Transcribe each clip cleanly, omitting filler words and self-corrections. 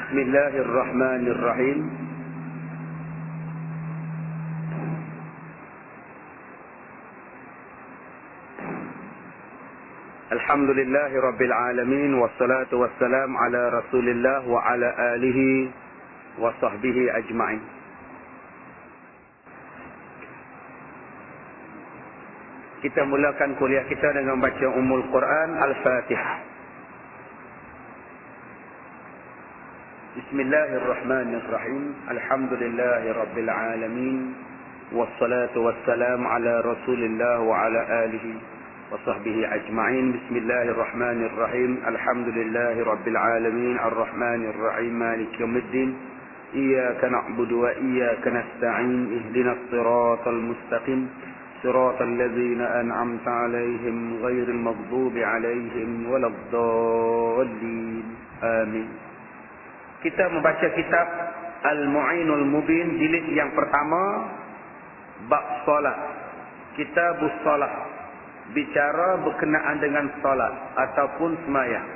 Bismillahirrahmanirrahim. Alhamdulillahi Rabbil Alamin. Wassalatu wassalam ala Rasulillah wa ala alihi wa sahbihi ajma'in. Kita mulakan kuliah kita dengan baca Ummul Quran Al-Fatihah. Bismillahirrahmanirrahim. Alhamdulillahi Rabbil Alamin. Wassalatu wassalam ala Rasulillah wa ala alihi wa sahbihi ajma'in. Bismillahirrahmanirrahim. Alhamdulillahi Rabbil Alamin. Ar-Rahmanirrahim. Maliki yawmiddin. Iyyaka na'budu wa iyyaka nasta'in. Ihdinas siratal mustaqim. Siratal ladzina an'amta 'alaihim ghairil maghdubi 'alaihim waladdallin. Amin. Kita membaca kitab Al-Mu'inul Mubin jilid yang pertama, bab solat. Kitabus solat, bicara berkenaan dengan solat ataupun sembahyang.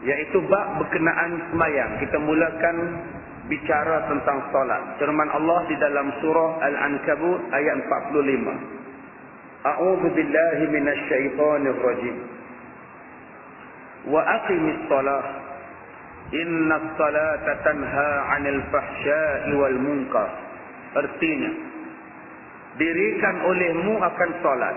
Iaitu bab berkenaan sembahyang. Kita mulakan bicara tentang solat. Firman Allah di dalam surah Al-Ankabut ayat 45. A'udzu billahi minasy syaithanir rajim. Wa aqimis shalah. Innas salata tanha 'anil fahsya'i wal munkar. Artinya, dirikan olehmu akan solat.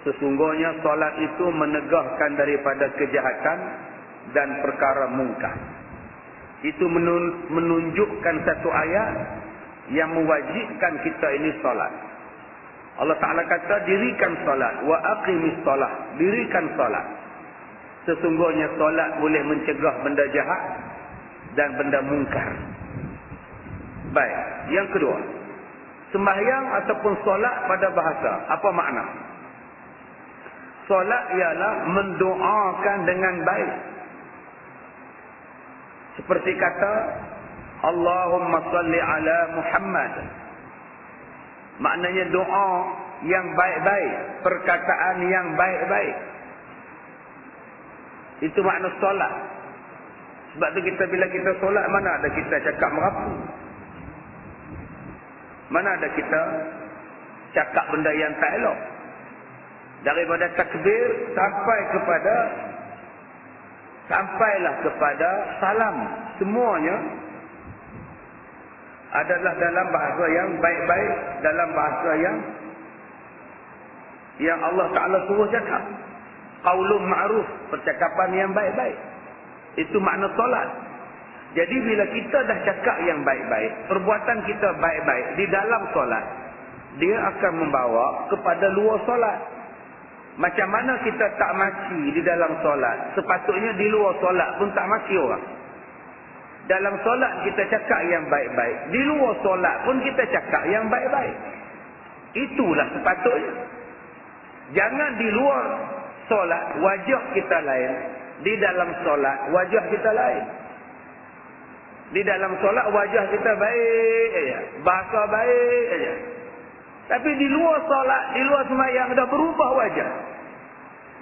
Sesungguhnya solat itu menegahkan daripada kejahatan dan perkara mungkar. Itu menunjukkan satu ayat yang mewajibkan kita ini solat. Allah Ta'ala kata, dirikan solat. Wa aqimis solat. Dirikan solat. Sesungguhnya solat boleh mencegah benda jahat dan benda mungkar. Baik. Yang kedua, sembahyang ataupun solat pada bahasa. Apa makna? Solat ialah mendoakan dengan baik. Seperti kata Allahumma salli ala Muhammad. Maknanya doa yang baik-baik, perkataan yang baik-baik. Itu makna solat. Sebab tu kita bila kita solat, mana ada kita cakap merapu, mana ada kita cakap benda yang tak elok. Daripada takbir sampailah kepada salam, semuanya adalah dalam bahasa yang baik-baik, dalam bahasa yang Allah Ta'ala suruh cakap. Qaulun ma'ruf, percakapan yang baik-baik. Itu makna solat. Jadi bila kita dah cakap yang baik-baik, perbuatan kita baik-baik di dalam solat, dia akan membawa kepada luar solat. Macam mana kita tak maki di dalam solat, sepatutnya di luar solat pun tak maki orang. Dalam solat kita cakap yang baik-baik, di luar solat pun kita cakap yang baik-baik. Itulah sepatutnya. Jangan di luar solat wajah kita lain, di dalam solat wajah kita lain. Di dalam solat wajah kita baik aja, bahasa baik aja. Tapi di luar solat, di luar sembahyang dah berubah wajah.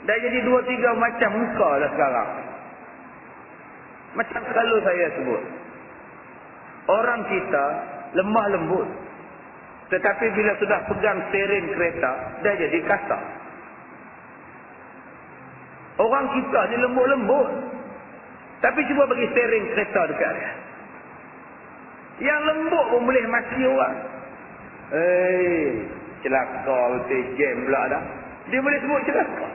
Dah jadi 2-3 macam muka dah sekarang. Macam selalu saya sebut, orang kita lemah lembut. Tetapi bila sudah pegang steering kereta, dah jadi kasar. Orang kita ni lembut-lembut. Tapi cuba bagi steering kereta dekat dia. Yang lembut pun boleh maki orang. Celaka betul, jam pula dah. Dia boleh sebut celaka.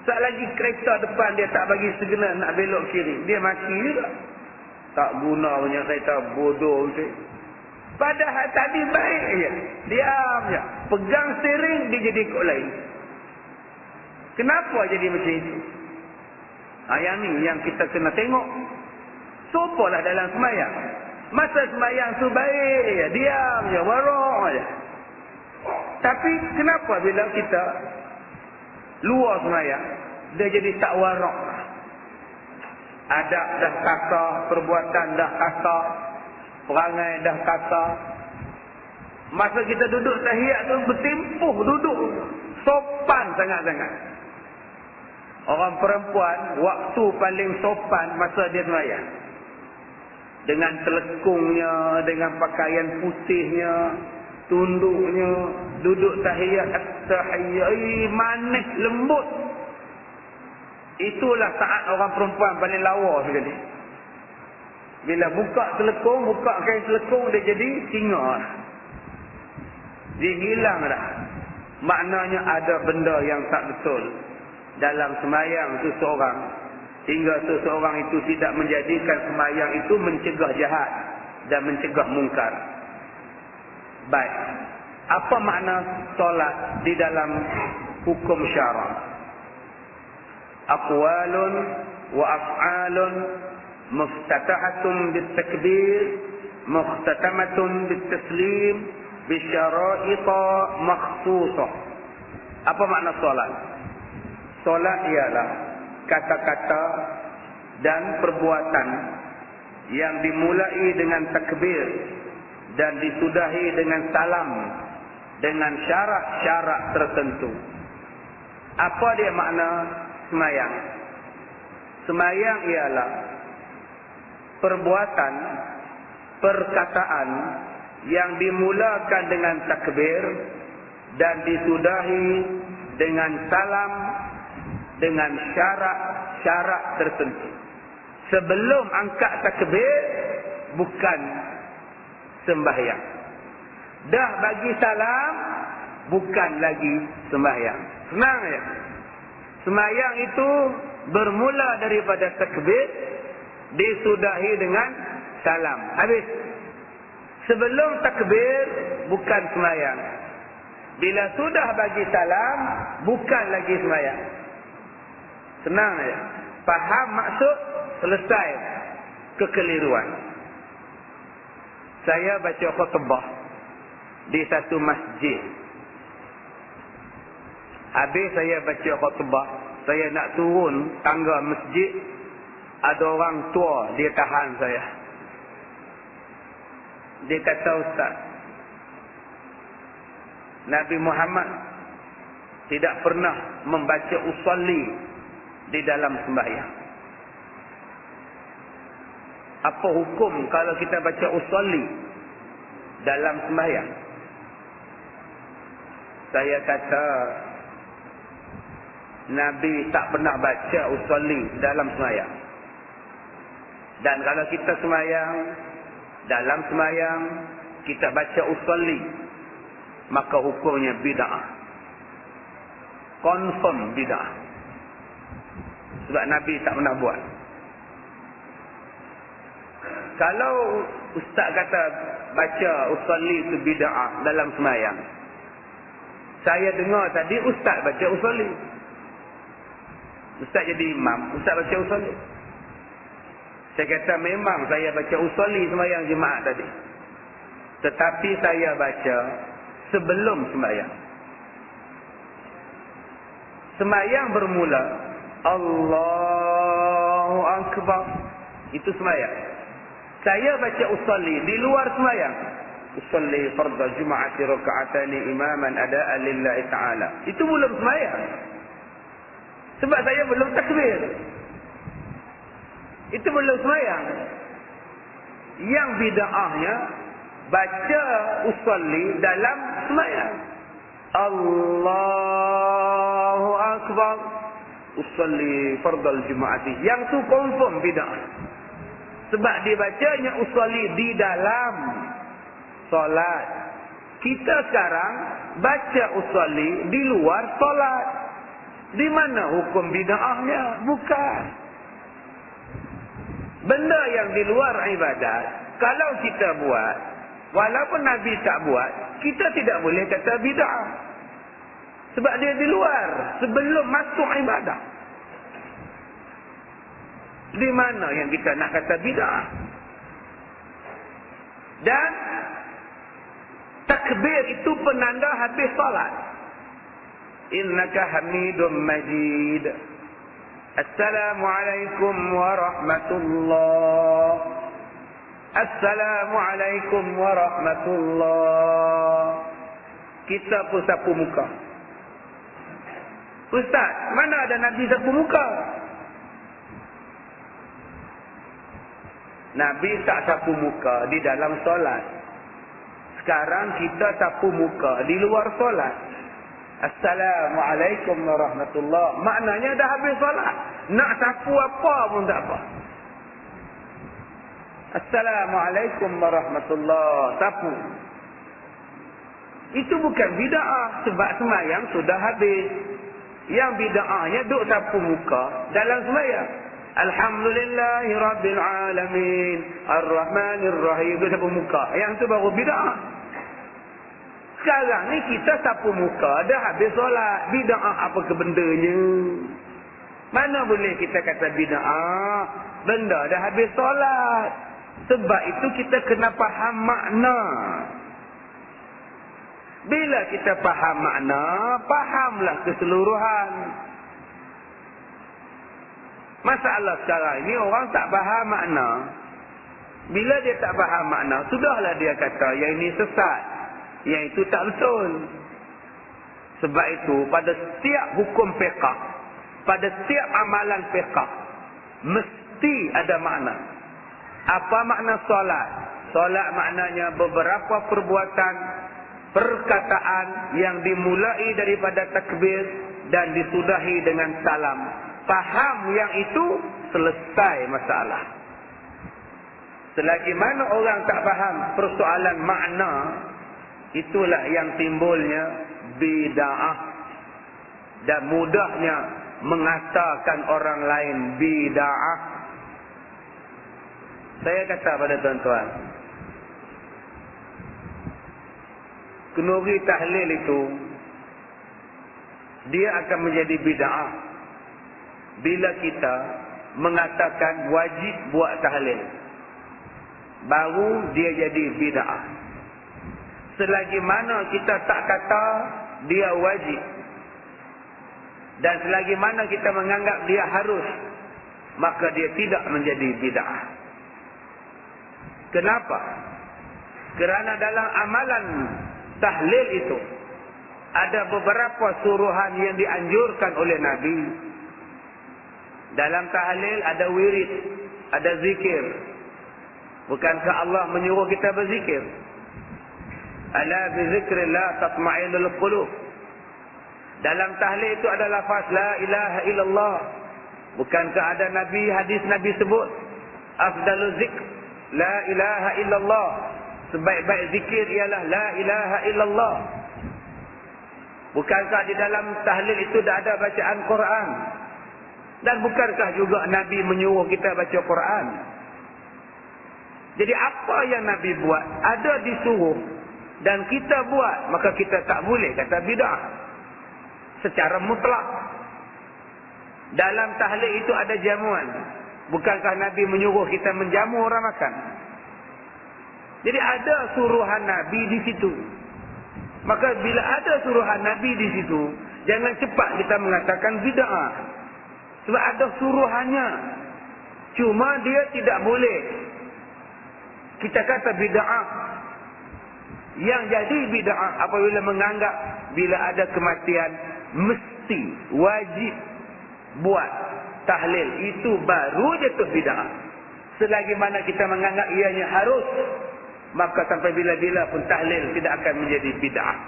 Tak lagi kereta depan dia tak bagi signal nak belok kiri, dia maki juga. Tak guna punya kereta, bodoh betul. Padahal tadi baik je, diam je. Pegang steering, dia jadi ikut lain. Kenapa jadi macam itu? Yang ni yang kita kena tengok. Sopalah dalam sembahyang. Masa sembahyang tu baik je, diam je, warok je. Tapi kenapa bila kita luar sembahyang, dia jadi tak warok? adab dah kasar, perbuatan dah kasar, perangai dah kasar. Masa kita duduk tahiyat tu bertempuh duduk sopan sangat-sangat. Orang perempuan waktu paling sopan masa dia sembahyang. Dengan telekungnya, dengan pakaian putihnya, tunduknya, duduk tahiyat, at-tahiyyat, manis, lembut. Itulah saat orang perempuan paling lawa sekali. Bila buka telekung, buka kain telekung, dia jadi singa. Dia hilang dah. Maknanya ada benda yang tak betul dalam sembahyang seseorang, hingga seseorang itu tidak menjadikan sembahyang itu mencegah jahat dan mencegah mungkar. Baik. Apa makna solat di dalam hukum syarak? Aqwalun wa af'alun muftatahatun bitakbir, muhtatamatun bitaslim, bisyara'ita makhsusah. Apa makna solat? Solat ialah kata-kata dan perbuatan yang dimulai dengan takbir dan disudahi dengan salam dengan syarat-syarat tertentu. Apa dia makna semayang? Semayang ialah perbuatan, perkataan yang dimulakan dengan takbir dan disudahi dengan salam dengan syarat-syarat tertentu. Sebelum angkat takbir bukan sembahyang. Dah bagi salam bukan lagi sembahyang. Senang ya. Sembahyang itu bermula daripada takbir, disudahi dengan salam. Habis. Sebelum takbir bukan sembahyang. Bila sudah bagi salam bukan lagi sembahyang. Senang ya. Faham maksud, selesai kekeliruan. Saya baca khutbah di satu masjid. Habis saya baca khutbah, saya nak turun tangga masjid, ada orang tua dia tahan saya. Dia kata, Ustaz, Nabi Muhammad tidak pernah membaca usolli di dalam sembahyang. Apa hukum kalau kita baca usolli dalam sembahyang? Saya kata, Nabi tak pernah baca usolli dalam sembahyang. Dan kalau kita sembahyang, dalam sembahyang kita baca usolli, maka hukumnya bid'ah. Confirm bid'ah. Sebab Nabi tak pernah buat. Kalau ustaz kata baca usolli itu bid'ah dalam sembahyang, saya dengar tadi ustaz baca usolli. Ustaz jadi imam, ustaz baca usolli. Saya kata memang saya baca usolli sembahyang jemaah tadi. Tetapi saya baca sebelum sembahyang. Sembahyang bermula Allahu Akbar. Itu sembahyang. Saya baca usolli di luar sembahyang. Usolli fardhu jum'ati raka'atani imaman ada'an lillahi ta'ala. Itu belum sembahyang. Sebab saya belum takbir. Itu belum sembahyang. Yang bid'ahnya baca usolli dalam sembahyang. Allahu Akbar. Usolli fardhu jum'ati. Yang tu confirm bid'ah. Sebab dibacanya usolli di dalam solat. Kita sekarang baca usolli di luar solat. Di mana hukum bid'ahnya? Bukan. Benda yang di luar ibadat, kalau kita buat, walaupun Nabi tak buat, kita tidak boleh kata bid'ah. Sebab dia di luar, sebelum masuk ibadah. Di mana yang kita nak kata bid'ah? Dan takbir itu penanda habis salat. Innaka hamidum majid. Assalamualaikum warahmatullah. Assalamualaikum warahmatullah. Kita pun sapu muka. Ustaz, mana ada Nabi sapu muka? Nabi tak sapu muka di dalam solat. Sekarang kita sapu muka di luar solat. Assalamualaikum warahmatullah. Maknanya dah habis solat. Nak sapu apa pun tak apa. Assalamualaikum warahmatullah. Sapu. Itu bukan bid'ah. Sebab semayang sudah habis. Yang bid'ahnya duk sapu muka dalam semayang. Alhamdulillahi Rabbil Alamin Ar-Rahmanir Rahim. Duk sapu muka. Yang tu baru bid'ah. Sekarang ni kita sapu muka dah habis solat. Bid'ah apa ke bendanya? Mana boleh kita kata bid'ah? Benda dah habis solat. Sebab itu kita kena faham makna. Bila kita faham makna, fahamlah keseluruhan. Masalah sekarang ini orang tak faham makna. Bila dia tak faham makna, sudahlah dia kata yang ini sesat. Yang itu tak betul. Sebab itu pada setiap hukum fiqh, pada setiap amalan fiqh, mesti ada makna. Apa makna solat? Solat maknanya beberapa perbuatan, perkataan yang dimulai daripada takbir dan disudahi dengan salam. Faham yang itu, selesai masalah. Selagi mana orang tak faham persoalan makna, itulah yang timbulnya bid'ah. Dan mudahnya mengatakan orang lain bid'ah. Saya kata pada tuan-tuan, kenuri tahlil itu, dia akan menjadi bid'ah bila kita mengatakan wajib buat tahlil. Baru dia jadi bid'ah. Selagi mana kita tak kata dia wajib, dan selagi mana kita menganggap dia harus, maka dia tidak menjadi bid'ah. Kenapa? Kerana dalam amalan tahlil itu ada beberapa suruhan yang dianjurkan oleh Nabi. Dalam tahlil ada wirid, ada zikir. Bukankah Allah menyuruh kita berzikir? Ala bi zikrillah tatma'innul qulub. Dalam tahlil itu ada lafaz la ilaha illallah. Bukankah ada Nabi, hadis Nabi sebut afdaluz zikr la ilaha illallah. Sebaik-baik zikir ialah la ilaha illallah. Bukankah di dalam tahlil itu dah ada bacaan Quran? Dan bukankah juga Nabi menyuruh kita baca Quran? Jadi apa yang Nabi buat, ada disuruh, dan kita buat, maka kita tak boleh kata bid'ah secara mutlak. Dalam tahlil itu ada jamuan. Bukankah Nabi menyuruh kita menjamu orang makan? Jadi ada suruhan Nabi di situ. Maka bila ada suruhan Nabi di situ, jangan cepat kita mengatakan bid'ah. Sebab ada suruhannya. Cuma dia tidak boleh kita kata bid'ah. Yang jadi bid'ah apabila menganggap bila ada kematian mesti wajib buat tahlil, itu baru jatuh bid'ah. Selagi mana kita menganggap ianya harus, maka sampai bila-bila pun tahlil tidak akan menjadi bid'ah.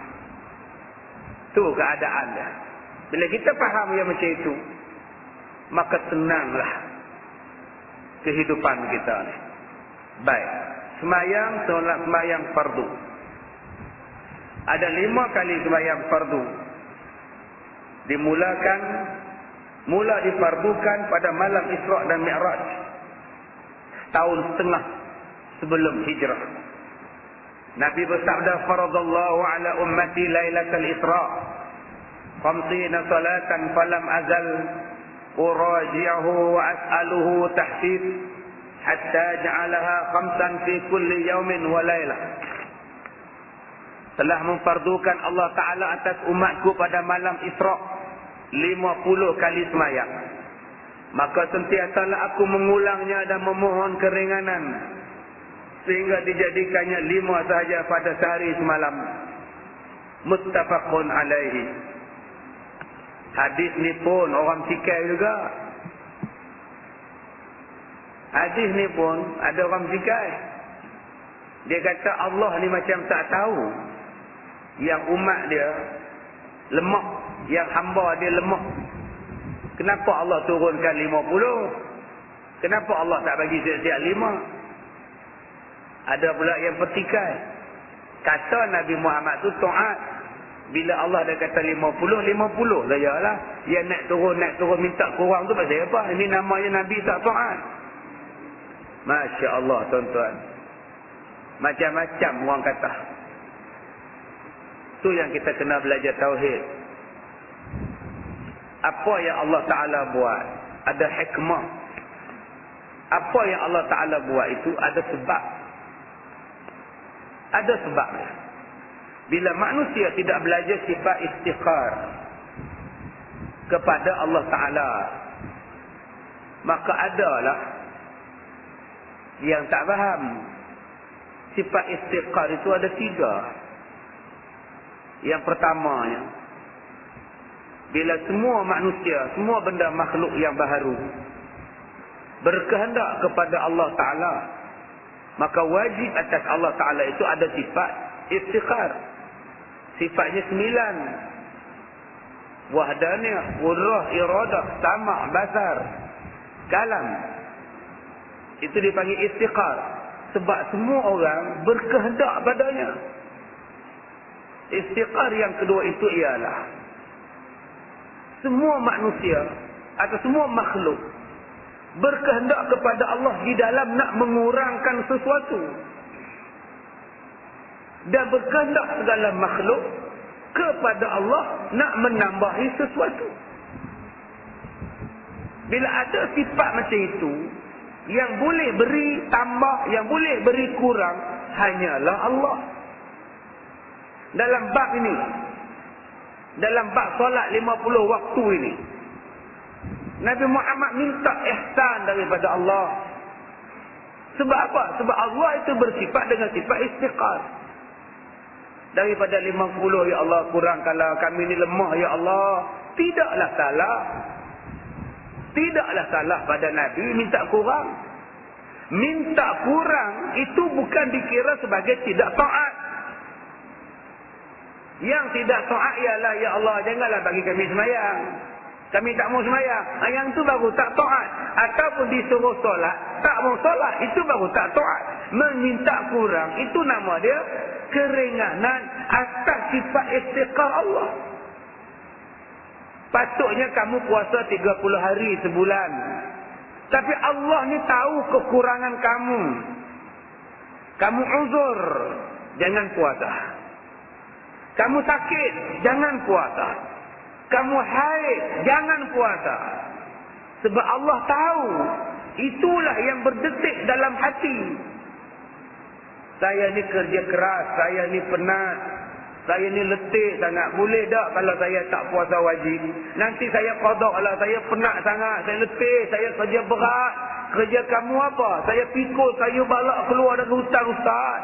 Itu keadaannya. Bila kita faham yang macam itu, maka tenanglah kehidupan kita ni. Baik. Semayang, solat semayang fardu. Ada 5 kali semayang fardu. Mula difardukan pada malam Isra' dan Mi'raj. Tahun setengah sebelum hijrah. Nabi bersabda, faradallahu ala ummati lailatul Isra' 50 salatan falam azal uraji'uhu wa as'aluhu tahsib hatta ja'alaha 5 fi kulli yawmin wa lailah. Telah memfardukan Allah Ta'ala atas umatku pada malam Isra' 50 kali semayang. maka sentiasalah aku mengulangnya dan memohon keringanan sehingga dijadikannya 5 sahaja pada sehari semalam. Muttafaqun alaihi. Hadis ni pun orang fikir juga. Hadis ni pun ada orang fikir. Dia kata Allah ni macam tak tahu yang umat dia lemah, yang hamba dia lemah. Kenapa Allah turunkan 50? Kenapa Allah tak bagi siap-siap 5? Ada pula yang petikai. Kata Nabi Muhammad tu taat. Bila Allah dah kata 50, 50 sajalah. Yang naik turun minta kurang tu pasal apa? Ini namanya Nabi tak taat. Masya Allah tuan-tuan. Macam-macam orang kata. Tu yang kita kena belajar tauhid. Apa yang Allah Ta'ala buat ada hikmah. Apa yang Allah Ta'ala buat itu ada sebab. Ada sebabnya. Bila manusia tidak belajar sifat istighfar kepada Allah Ta'ala, maka adalah yang tak faham. Sifat istighfar itu ada 3. Yang pertamanya, bila semua manusia, semua benda makhluk yang baharu berkehendak kepada Allah Ta'ala, maka wajib atas Allah Ta'ala itu ada sifat istighfar. Sifatnya 9. Wahdaniyah, qudrah, iradah, sama', basar, kalam. Itu dipanggil istighfar. Sebab semua orang berkehendak padanya. Istighfar yang kedua itu ialah semua manusia atau semua makhluk berkehendak kepada Allah di dalam nak mengurangkan sesuatu. Dan berkehendak segala makhluk kepada Allah nak menambahi sesuatu. Bila ada sifat macam itu, yang boleh beri tambah, yang boleh beri kurang, hanyalah Allah. Dalam bab ini, dalam bab solat 50 waktu ini, Nabi Muhammad minta ihsan daripada Allah. Sebab apa? Sebab Allah itu bersifat dengan sifat istighfar. Daripada 50, ya Allah kurangkanlah, kami ni lemah ya Allah. Tidaklah salah. Tidaklah salah pada Nabi minta kurang. Minta kurang itu bukan dikira sebagai tidak taat. Yang tidak taat ialah, ya Allah janganlah bagi kami semayang, kami tak mau semayang. Yang tu baru tak taat. Ataupun disuruh solat, tak mau solat, itu baru tak taat. Meminta kurang, itu nama dia keringanan atas sifat istighfar Allah. Patutnya kamu puasa 30 hari sebulan. Tapi Allah ni tahu kekurangan kamu. Kamu uzur, jangan puasa. Kamu sakit, jangan puasa. Kamu haid, jangan puasa. Sebab Allah tahu. Itulah yang berdetik dalam hati. Saya ni kerja keras, saya ni penat, saya ni letih sangat. Boleh tak kalau saya tak puasa wajib? Nanti saya qada lah, saya penat sangat, saya letih, saya kerja berat. Kerja kamu apa? Saya pikul kayu balak keluar dari hutan, ustaz.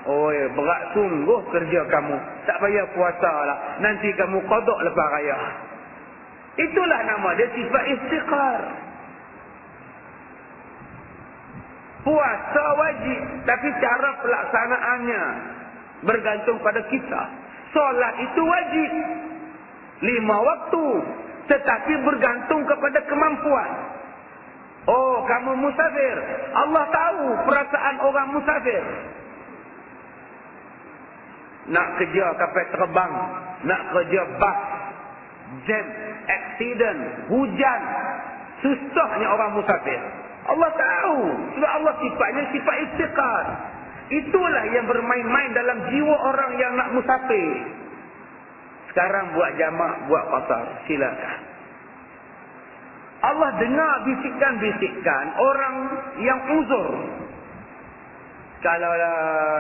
Oh ya, berat sungguh kerja kamu. Tak payah puasa lah. Nanti kamu qada lepas raya. Itulah nama dia sifat istighfar. Puasa wajib, tapi cara pelaksanaannya bergantung pada kita. Solat itu wajib 5 waktu, tetapi bergantung kepada kemampuan. Oh, kamu musafir, Allah tahu perasaan orang musafir. Nak kerja kapal terbang, nak kerja bas, jam, accident, hujan, susahnya orang musafir. Allah tahu. Sebab Allah sifatnya sifat istighfar. Itulah yang bermain-main dalam jiwa orang yang nak musafir. Sekarang buat jamak, buat qasar, silakan. Allah dengar bisikan-bisikan orang yang uzur. Kalau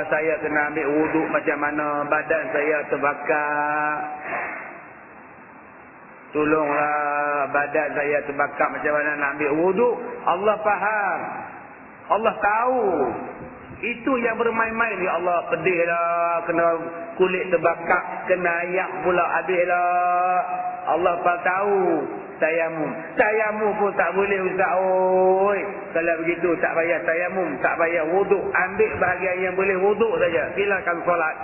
saya kena ambil wuduk macam mana, badan saya terbakar, Tolonglah badan saya terbakar macam mana nak ambil wuduk. Allah faham. Allah tahu. Itu yang bermain-main. Ya Allah, pedih lah. Kena kulit terbakar. Kena ayak pula habislah. Allah tahu. Tayamum. Tayamum pun tak boleh Ustaz. Oi. Kalau begitu tak payah tayamum. Tak payah wuduk. Ambil bahagian yang boleh wuduk saja. Silakan solat.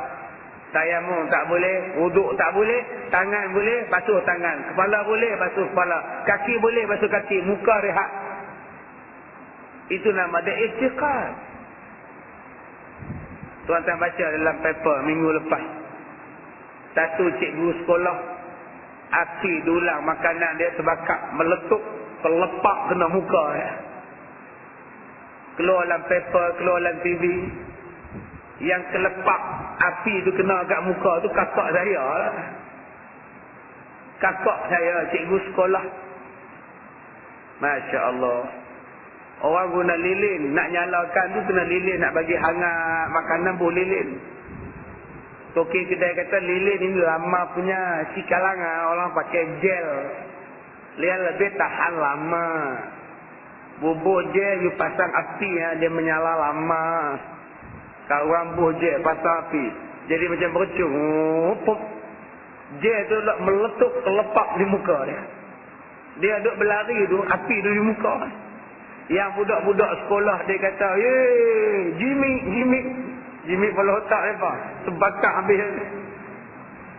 Tayamum tak boleh. Wuduk tak boleh. Tangan boleh. Basuh tangan. Kepala boleh. Basuh kepala. Kaki boleh. Basuh kaki. Muka rehat. Itu nama dia istiqad. Tuan-tuan baca dalam paper minggu lepas. Satu cikgu sekolah, api dulang makanan dia terbakar, meletup, terlepak kena muka dia. Keluar dalam paper, keluar dalam TV. Yang kelepak api tu kena kat muka tu kakak saya lah. Kakak saya, cikgu sekolah. Masya Allah. Orang guna lilin, nak nyalakan tu kena lilin, nak bagi hangat makanan pun lilin. Toki kedai kata lilin ini lama punya, si kalangan orang pakai gel. Dia lebih tahan lama. Bubur gel you pasang api ya, dia menyala lama. Kawan buh gel pasang api, jadi macam bercung. Gel tu meletup, terlepak di muka dia. Dia duduk berlari tu, api tu di muka. Yang budak-budak sekolah dia kata, Jimik kepala otak mereka. Sebakar habis.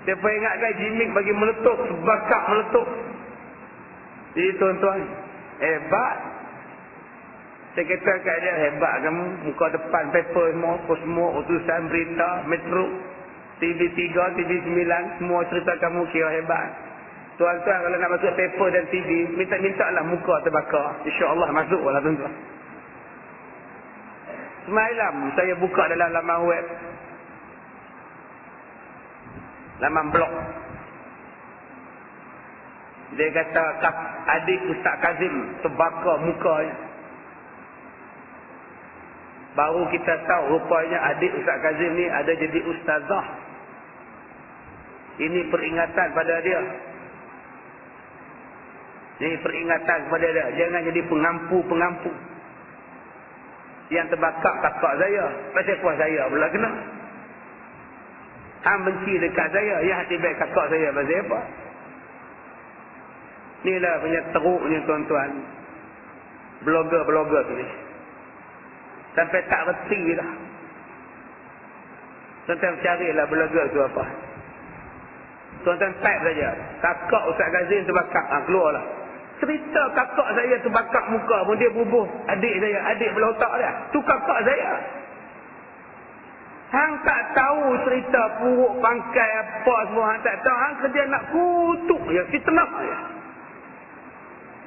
Siapa ingatkan Jimik bagi meletup, sebakar meletup. Jadi tuan-tuan, hebat. Saya kata kat dia, hebat kamu. Muka depan paper semua utusan berita, Metro, TV3, TV9, semua cerita kamu kira hebat. Tuan-tuan kalau nak masuk paper dan TV, minta-mintalah muka terbakar. InsyaAllah masuklah tuan-tuan. Semalam saya buka dalam laman web. Laman blog. Dia kata adik Ustaz Kazim terbakar mukanya. Baru kita tahu rupanya adik Ustaz Kazim ni ada jadi ustazah. Ini peringatan pada dia. Ini peringatan kepada dia. Jangan jadi pengampu-pengampu. Yang terbakar kakak saya. Pasal puas saya pula kena. Hang benci dekat saya. Yang hati baik kakak saya. Pasal apa? Inilah punya teruknya tuan-tuan. Blogger-blogger tu ni. Sampai tak reti dah. Tuan-tuan carilah blogger tu apa. Tuan-tuan type saja. Kakak Ustaz Kazim terbakar. Keluarlah. Cerita kakak saya terbakar muka pun dia bubuh. Adik saya. Adik belah otak dia. Tu kakak saya. Hang tak tahu cerita puruk pangkai apa semua. Hang tak tahu. Hang kerja nak kutuk je. Fitnah je.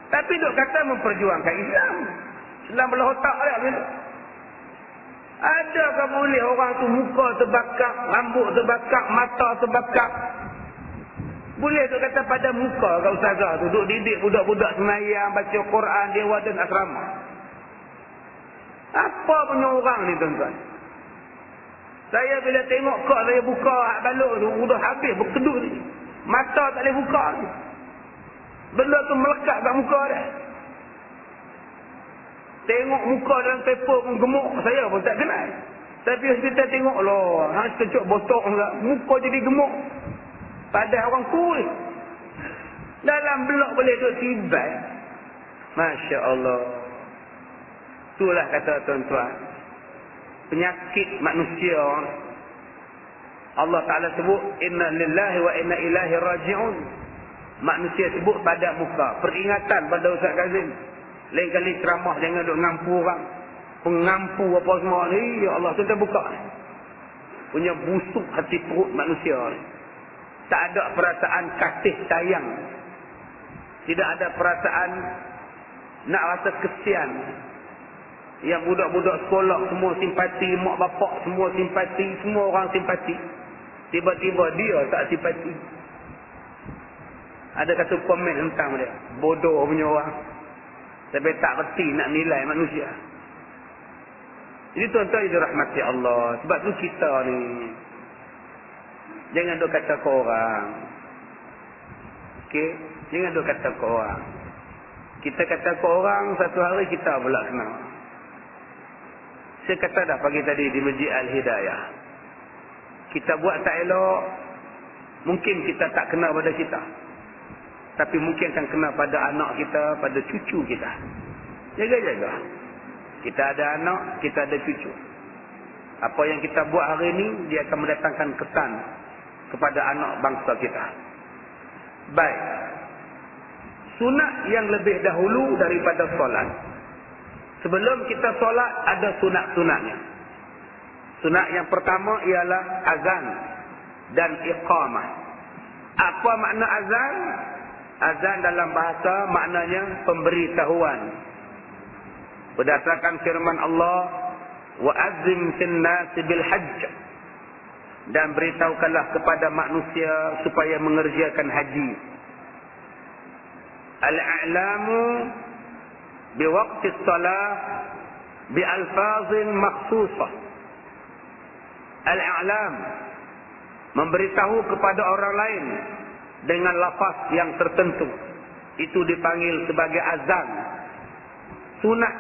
Tapi duk kata memperjuangkan Islam. Islam belah otak dia. Adakah boleh orang tu muka terbakar, rambut terbakar, mata terbakar? Boleh tu kata pada muka kat ustazah tu duk didik budak-budak semayang, baca Quran, dewa dan asrama. Apa punya orang ni tuan-tuan? Saya bila tengok kak saya buka hak balok tu, sudah habis berkedut ni. Mata tak boleh buka ni. Benda tu melekat kat muka dia. Tengok muka dalam paper pun gemuk, saya pun tak kenal. Tapi kita tengok loh, hang kecok botok pula, muka jadi gemuk. Padahal orang kuih. Dalam blok boleh duduk tibai. Masya Allah. Itulah kata tuan-tuan. Penyakit manusia. Allah Ta'ala sebut, Inna lillahi wa inna ilahi raji'un. Manusia sebut pada muka. Peringatan pada Ustaz Kazim. Lain kali ceramah jangan duduk ngampu orang. Pengampu apa semua ni. Ya Allah, kita buka. Punya busuk hati perut manusia ni. Tak ada perasaan kasih sayang. Tidak ada perasaan nak rasa kesian. Yang budak-budak sekolah semua simpati, mak bapak semua simpati, semua orang simpati. Tiba-tiba dia tak simpati. Ada kata komen tentang dia. Bodoh punya orang. Tapi tak reti nak nilai manusia. Jadi tuan-tuan itu rahmati Allah. Sebab tu kita ni jangan duk kata ke orang. Okey, jangan duk kata ke orang. Kita kata ke orang, satu hari kita pula kena. Saya kata dah pagi tadi di Masjid Al-Hidayah. Kita buat tak elok, mungkin kita tak kena pada kita. Tapi mungkin akan kena pada anak kita, pada cucu kita. Jaga-jaga. Kita ada anak, kita ada cucu. Apa yang kita buat hari ini, dia akan mendatangkan kesan kepada anak bangsa kita. Baik. Sunat yang lebih dahulu daripada solat. Sebelum kita solat, ada sunat-sunatnya. Sunat yang pertama ialah azan dan iqamah. Apa makna azan? Azan dalam bahasa maknanya pemberitahuan. Berdasarkan firman Allah, wa'azzim fin nasi bil hajj, dan beritahukanlah kepada manusia supaya mengerjakan haji. Al-a'lamu biwaqti salah bi alfazin makhsusah. Al-a'lam, memberitahu kepada orang lain dengan lafaz yang tertentu. Itu dipanggil sebagai azan. Sunat.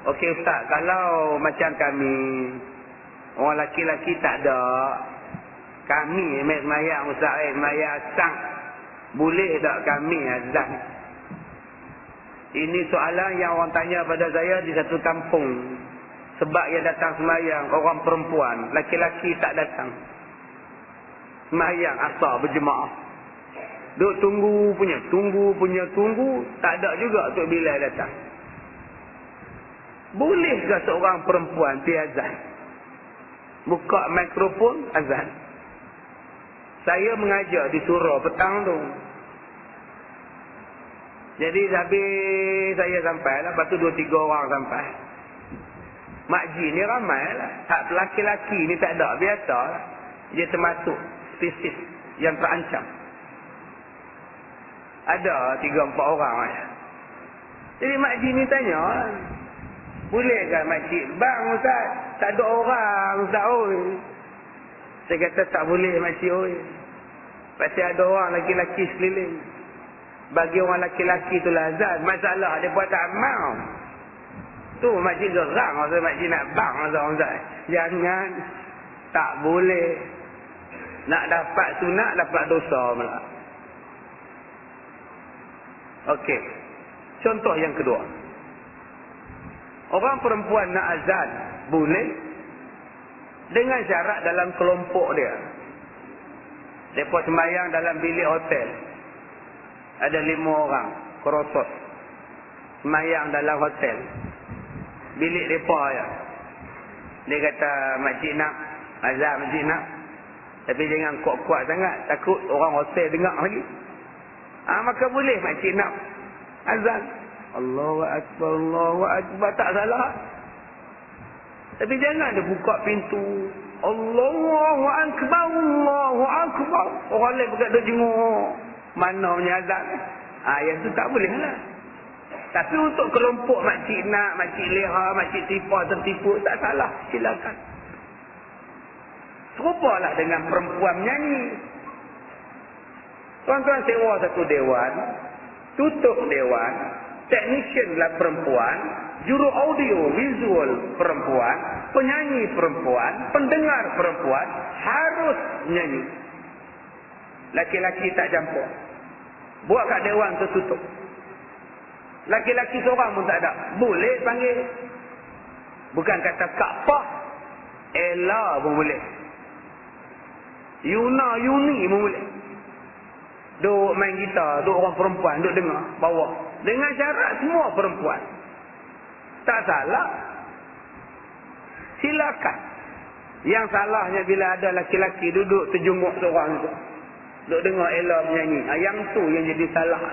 Okey Ustaz, kalau macam kami, orang laki-laki tak ada, kami main semayang Ustaz, semayang asang, boleh tak kami azan? Ini soalan yang orang tanya pada saya di satu kampung. Sebab yang datang semayang orang perempuan, laki-laki tak datang. Semayang asar berjemaah. Duk tunggu, tak ada juga Tok Bilal datang. Bolehkah seorang perempuan pergi azan? Buka mikrofon, azan. Saya mengajar di surau petang tu. Jadi habis saya sampai lah, lepas tu 2-3 orang sampai. Makji ni ramai lah. Tak laki-laki ni tak ada, biasa lah. Dia termasuk spesies yang terancam. Ada 3-4 orang lah. Jadi makji ni tanya, bolehkah makcik? Bang Ustaz, tak ada orang Ustaz oi. Saya kata tak boleh makcik oi. Pasti ada orang laki-laki sekeliling. Bagi orang laki-laki itulah azan. Masalah dia buat tak mau. Tu makcik gerang masa makcik nak bang Ustaz. Jangan. Tak boleh. Nak dapat sunat, dapat dosa pula. Okey. Contoh yang kedua. Orang perempuan nak azan boleh dengan syarat dalam kelompok dia. Mereka sembahyang dalam bilik hotel. Ada 5 orang kerosot sembahyang dalam hotel. Bilik mereka ya. Dia kata makcik nak azan, makcik nak. Tapi jangan kuat-kuat sangat, takut orang hotel dengar lagi. Maka boleh makcik nak azan. Allahu Akbar, Allahu Akbar, tak salah. Tapi jangan dia buka pintu. Allahu Akbar, Allahu Akbar. Orang lain bukan duk jenguk. Mana punya azan? Yang tu tak boleh lah. Tapi untuk kelompok makcik nak, makcik leha, makcik tipu, tertipu, tak salah. Silakan. Serupalah dengan perempuan menyanyi. Tuan-tuan sewa satu dewan, tutup dewan, technician lah perempuan, juru audio visual perempuan, penyanyi perempuan, pendengar perempuan, harus menyanyi. Laki-laki tak campur. Buat kat dewan tertutup. Laki-laki seorang pun tak ada. Boleh panggil. Bukan kata Kaabah, Ella pun boleh. Yuni pun boleh. Duk main gitar, duk orang perempuan, duk dengar bawah. Dengan syarat semua perempuan. Tak salah. Silakan. Yang salahnya bila ada laki-laki duduk terjunguk seorang tu. Duk dengar Ella menyanyi. Yang tu yang jadi salah.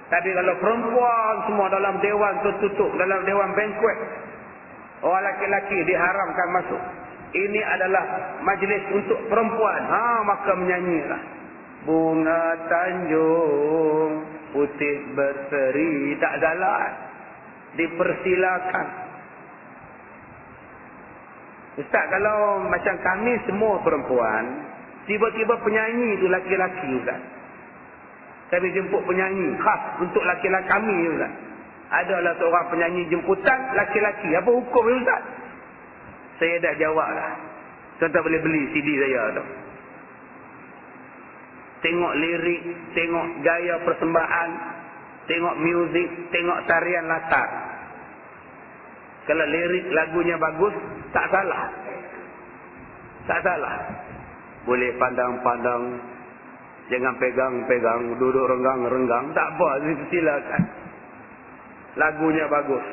Tapi kalau perempuan semua dalam dewan tertutup, dalam dewan banquet, orang laki-laki diharamkan masuk. Ini adalah majlis untuk perempuan. Maka menyanyilah. Bunga Tanjung putih berseri, tak salah. Dipersilakan. Ustaz, kalau macam kami semua perempuan, Tiba-tiba penyanyi itu laki-laki Ustaz. Kami jemput penyanyi khas untuk laki-laki kami Ustaz. Adalah seorang penyanyi jemputan laki-laki. Apa hukum Ustaz? Saya dah jawab lah. Tuan-tuan boleh beli CD saya tu. Tengok lirik, tengok gaya persembahan, tengok muzik, tengok tarian latar. Kalau lirik lagunya bagus, tak salah. Tak salah. Boleh pandang-pandang, jangan pegang-pegang, duduk renggang-renggang, tak apa, silakan. Lagunya bagus.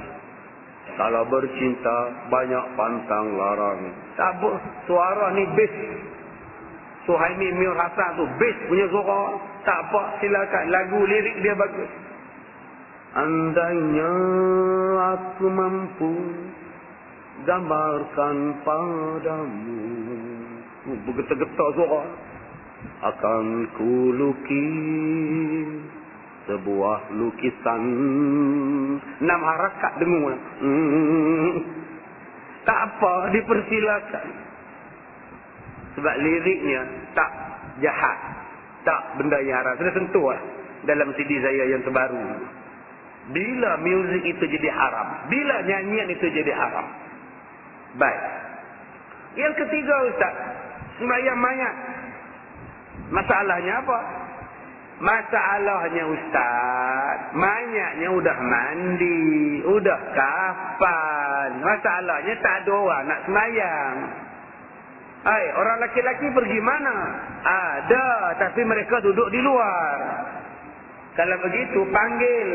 Kalau bercinta banyak pantang larang. Tak apa, suara ni bass. Suhaimi Mir Hasan tu bass punya suara. Tak apa, silakan. Lagu lirik dia bagus. Andainya aku mampu gambarkan padamu, bergetar-getar suara, akan ku lukis sebuah lukisan 6 harakat dengung. Tak apa, dipersilakan. Sebab liriknya tak jahat, tak benda yang haram. Sudah sentuh lah dalam CD saya yang terbaru. Bila muzik itu jadi haram, bila nyanyian itu jadi haram. Baik. Yang ketiga Ustaz, sembahyang mayat. Masalahnya apa? Masalahnya Ustaz, mayatnya udah mandi, udah kafan. Masalahnya tak ada orang nak sembahyang. Hai, orang laki-laki pergi mana? Ada, tapi mereka duduk di luar. Kalau begitu panggil.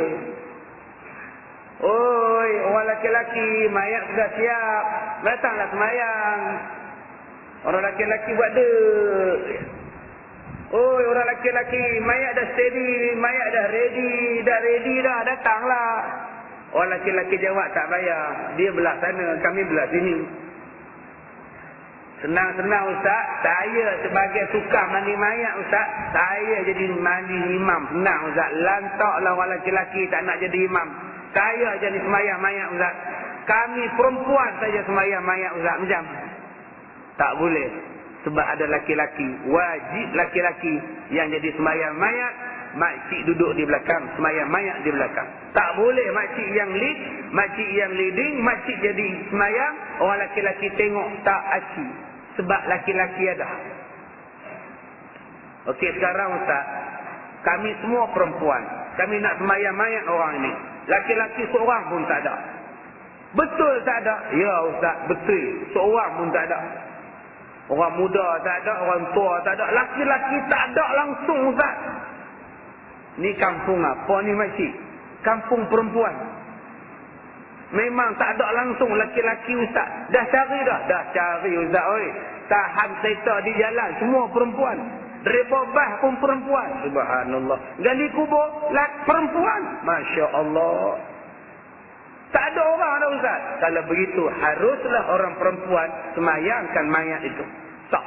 Oi, orang laki-laki, mayat sudah siap. Datanglah sembahyang. Orang laki-laki buat dek. Oi, orang laki-laki, mayat dah steady, mayat dah ready dah, datanglah. Orang laki-laki jawab tak bayar. Dia belah sana, kami belah sini. Senang-senang Ustaz, saya sebagai tukang mandi mayat Ustaz, saya jadi mandi imam. Senang Ustaz, lantaklah orang laki-laki tak nak jadi imam. Saya jadi sembahyang mayat Ustaz. Kami perempuan saja sembahyang mayat Ustaz. Macam tak boleh. Sebab ada laki-laki. Wajib laki-laki yang jadi sembahyang mayat. Makcik duduk di belakang, sembahyang mayat di belakang. Tak boleh makcik yang lead, makcik yang leading, makcik jadi sembahyang, orang laki-laki tengok tak aci. Sebab laki-laki ada. Okey, sekarang Ustaz, kami semua perempuan. Kami nak sembahyang mayat orang ini. Laki-laki seorang pun tak ada. Betul tak ada? Ya Ustaz, betul. Seorang pun tak ada. Orang muda tak ada, orang tua tak ada. Laki-laki tak ada langsung Ustaz. Ni kampung apa ni makcik? Kampung perempuan. Memang tak ada langsung laki-laki Ustaz. Dah cari dah? Dah cari Ustaz. Oi, tahan kereta di jalan. Semua perempuan. Daripada bah pun perempuan. Subhanallah. Gali kubur perempuan. Masya Allah. Tak ada orang dah Ustaz. Kalau begitu haruslah orang perempuan semayangkan mayat itu. Tak.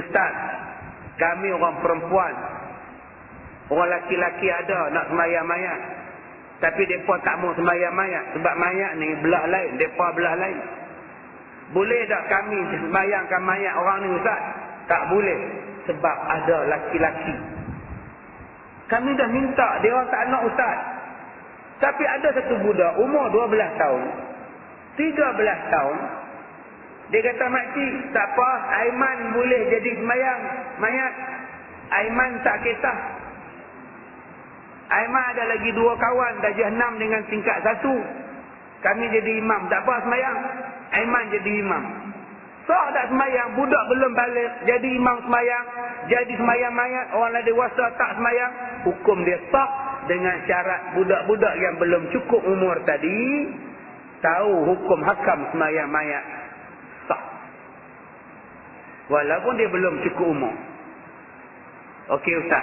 Ustaz, kami orang perempuan. Orang laki-laki ada nak semayang mayat. Tapi mereka tak mau semayang mayat. Sebab mayat ni belah lain. Mereka belah lain. Boleh tak kami semayangkan mayat orang ni Ustaz? Tak boleh. Sebab ada laki-laki. Kami dah minta. Dia orang tak nak Ustaz. Tapi ada satu budak umur 12 tahun. 13 tahun. Dia kata, makcik, tak apa. Aiman boleh jadi semayang mayat. Aiman tak kisah. Aiman ada lagi 2 kawan. Darjah 6 dengan tingkat 1. Kami jadi imam. Tak apa semayang. Aiman jadi imam. Sah tak semayang. Budak belum balik. Jadi imam semayang. Jadi semayang mayat. Orang dewasa tak semayang. Hukum dia sah. Dengan syarat budak-budak yang belum cukup umur tadi. Tahu hukum hakam semayang mayat. Sah. Walaupun dia belum cukup umur. Okey Ustaz.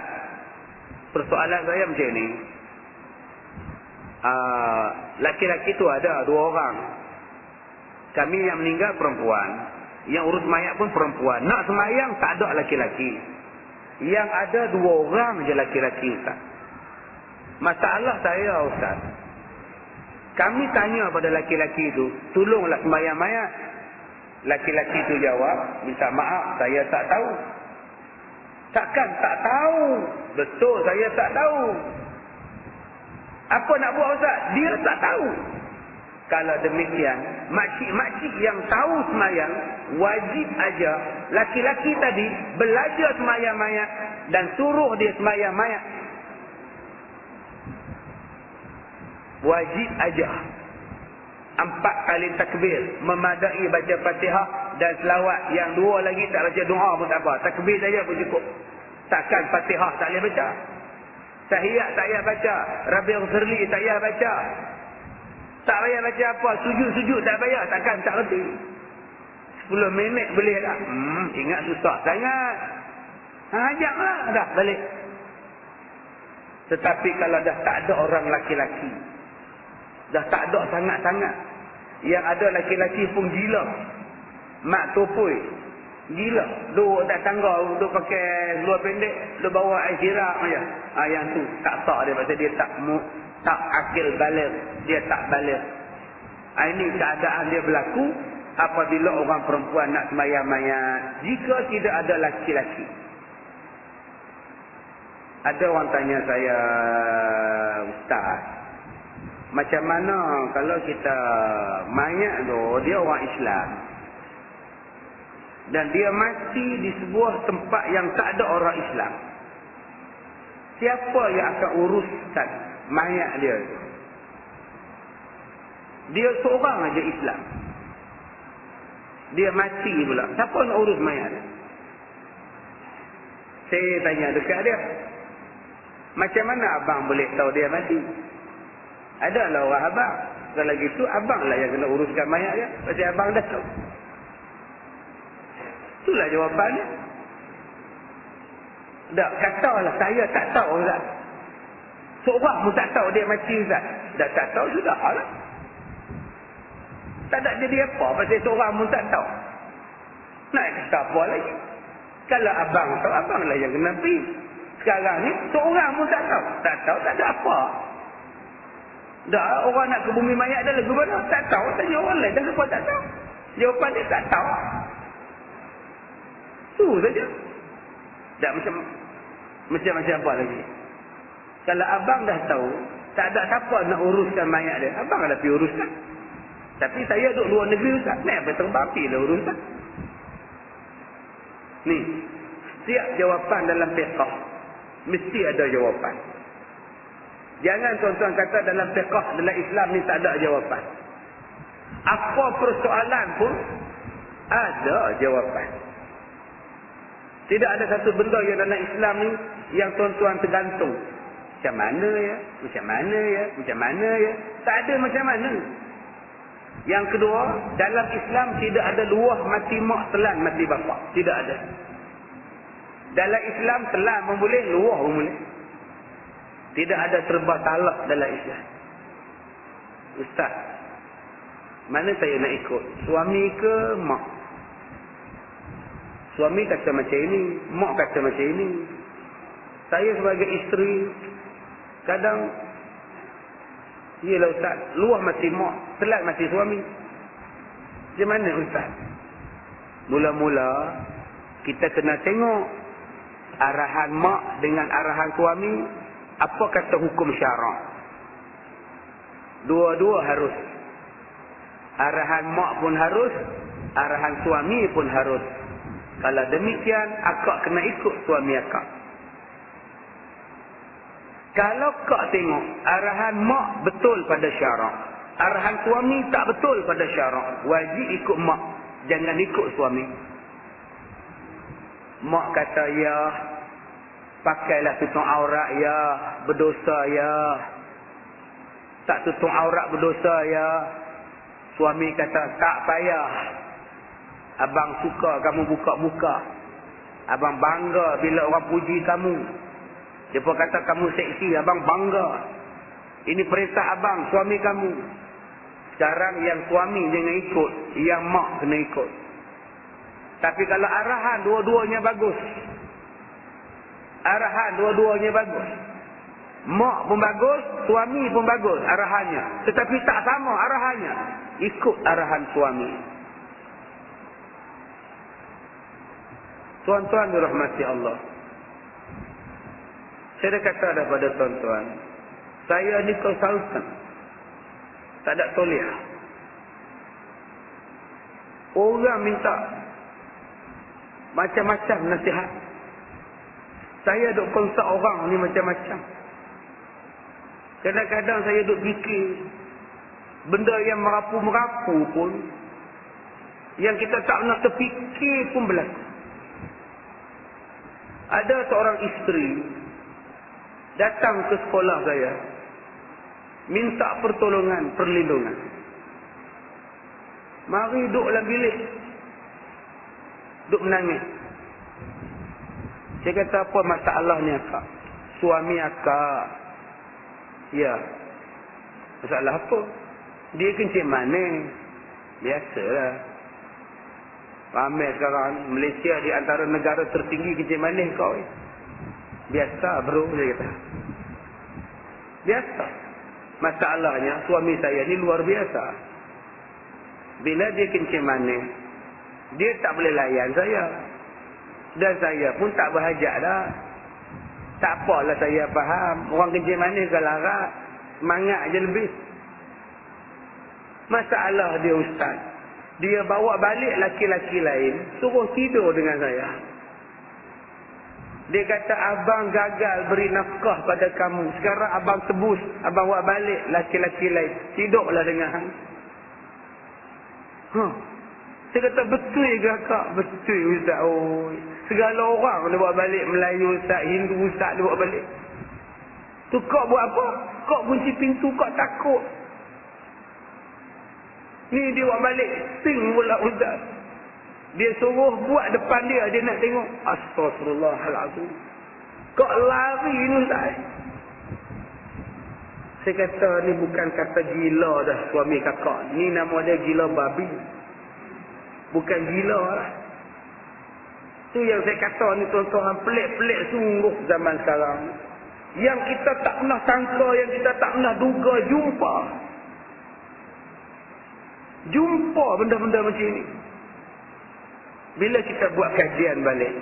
Persoalan saya macam ni. Laki-laki tu ada 2 orang. Kami yang meninggal perempuan. Yang urus mayat pun perempuan. Nak semayang tak ada laki-laki. Yang ada 2 orang je laki-laki Ustaz. Masalah saya Ustaz. Kami tanya pada laki-laki itu. Tolonglah sembahyang mayat. Laki-laki tu jawab, minta maaf, saya tak tahu. Takkan tak tahu? Betul, saya tak tahu. Apa nak buat Ustaz? Dia tak tahu. Kalau demikian, makcik-makcik yang tahu semayang, wajib aja laki-laki tadi belajar semayang mayat dan suruh dia semayang mayat. Wajib aja. 4 kali takbir, memadai baca Fatihah dan selawat. Yang 2 lagi tak baca doa pun tak apa. Takbir saja pun cukup. Takkan Fatihah tak boleh baca. Tahiyat tak payah baca. Rabbighfirli tak payah baca. Tak payah baca apa. Sujud-sujud tak payah. Takkan tak reti. 10 minit boleh tak? Ingat susah sangat. Ajaklah dah balik. Tetapi kalau dah tak ada orang laki-laki, dah tak ada sangat-sangat, yang ada laki-laki pun gila, mak topoi gila, duduk tak tangga, duduk pakai seluar pendek, duduk bawa air siram aja. Yang tu tak sah dia, pasal dia tak akil balik, dia tak balik. Ini keadaan dia berlaku apabila orang perempuan nak sembahyang mayat jika tidak ada laki-laki. Ada orang tanya saya, Ustaz, macam mana kalau kita mayat tu dia orang Islam dan dia mati di sebuah tempat yang tak ada orang Islam, siapa yang akan uruskan mayat dia tu? Dia seorang aja Islam, dia mati pula, siapa nak urus mayat dia? Saya tanya dekat dia, macam mana abang boleh tahu dia mati? Adalah orang abang. Kalau gitu abanglah yang kena uruskan mayat dia, pasal abang dah tahu. Itulah jawapannya. Tak, katalah saya tak tahu Ustaz. Seorang pun tak tahu dia mati Ustaz. Dah tak tahu sudah lah. Tak ada jadi apa pasal seorang pun tak tahu. Nak kata apa lagi? Kalau abang tahu, abanglah yang kena pergi. Sekarang ni seorang pun tak tahu. Tak tahu tak ada apa. Dah orang nak ke bumi mayat dah lagu mana? Tak tahu. Tanya orang lain. Dah lupa tak tahu. Jawapan dia tak tahu. Tu saja. Tak macam apa lagi. Kalau abang dah tahu, tak ada siapa nak uruskan mayat dia, abang dah pergi uruskan. Tapi saya duduk luar negeri Ustaz. Ni apa terbang lah uruskan. Ni. Setiap jawapan dalam fiqh mesti ada jawapan. Jangan tuan-tuan kata dalam fiqh, dalam Islam ni tak ada jawapan. Apa persoalan pun ada jawapan. Tidak ada satu benda yang dalam Islam ni yang tuan-tuan tergantung. Macam mana ya? Macam mana ya? Macam mana ya? Tak ada macam mana. Yang kedua, dalam Islam tidak ada luah mati mak telan mati bapa. Tidak ada. Dalam Islam telan pun boleh, luah pun boleh. Tidak ada serba talak dalam Islam. Ustaz, mana saya nak ikut? Suami ke mak? Suami kata macam ini, mak kata macam ini. Saya sebagai isteri, kadang, iyalah Ustaz, luah mati mak, telat mati suami. Macam mana Ustaz? Mula-mula, kita kena tengok arahan mak dengan arahan suami. Apa kata hukum syarak? Dua-dua harus. Arahan mak pun harus, arahan suami pun harus. Kalau demikian, akak kena ikut suami akak. Kalau kak tengok arahan mak betul pada syarak, arahan suami tak betul pada syarak, wajib ikut mak, jangan ikut suami. Mak kata ya, pakailah tutup aurat ya, berdosa ya. Tak tutup aurat berdosa ya. Suami kata tak payah. Abang suka kamu buka muka. Abang bangga bila orang puji kamu. Dia pun kata kamu seksi, abang bangga. Ini perintah abang, suami kamu. Sekarang yang suami jangan ikut, yang mak kena ikut. Tapi kalau arahan dua-duanya bagus, arahan dua-duanya bagus, mak pun bagus, suami pun bagus arahannya, tetapi tak sama arahannya, ikut arahan suami. Tuan-tuan dirahmati Allah. Saya dah kata pada tuan-tuan, saya ni konsultan. Tak ada toliah. Orang minta macam-macam nasihat. Saya duk konsult orang ni macam-macam. Kadang-kadang saya duk fikir benda yang merapu-merapu pun, yang kita tak pernah terfikir pun berlaku. Ada seorang isteri datang ke sekolah saya, minta pertolongan, perlindungan. Mari duduk dalam bilik, duduk menangis. Saya kata, apa masalah ni akak? Suami akak. Ya. Masalah apa? Dia kencing manis. Biasalah. Ramai sekarang, Malaysia di antara negara tertinggi kencing manis kau. Biasa bro, saya kata. Biasa. Masalahnya, suami saya ni luar biasa. Bila dia kencing manis, dia tak boleh layan saya. Dan saya pun tak berhajat dah. Tak apalah saya faham. Orang kencing manis ke larat, semangat je lebih. Masalah dia ustaz, dia bawa balik laki-laki lain, suruh tidur dengan saya. Dia kata, abang gagal beri nafkah pada kamu. Sekarang abang tebus, abang bawa balik laki-laki lain. Tidurlah dengan hang. Saya kata, betul ke kak? Betul ustaz. Oh, segala orang dia bawa balik. Melayu ustaz, Hindu ustaz dia bawa balik. Tu kak buat apa? Kak kunci pintu, kak takut. Ni dia bawa balik. Sing pula ustaz. Dia suruh buat depan dia nak tengok. Astaghfirullahaladzim. Kak lari ni ustaz. Saya kata, ni bukan kata gila dah suami kakak. Ni nama dia gila babi. Bukan gila lah. Tu yang saya kata ni tuan-tuan, pelik-pelik sungguh zaman sekarang. Yang kita tak pernah sangka, yang kita tak pernah duga, jumpa. Jumpa benda-benda macam ni. Bila kita buat kajian balik,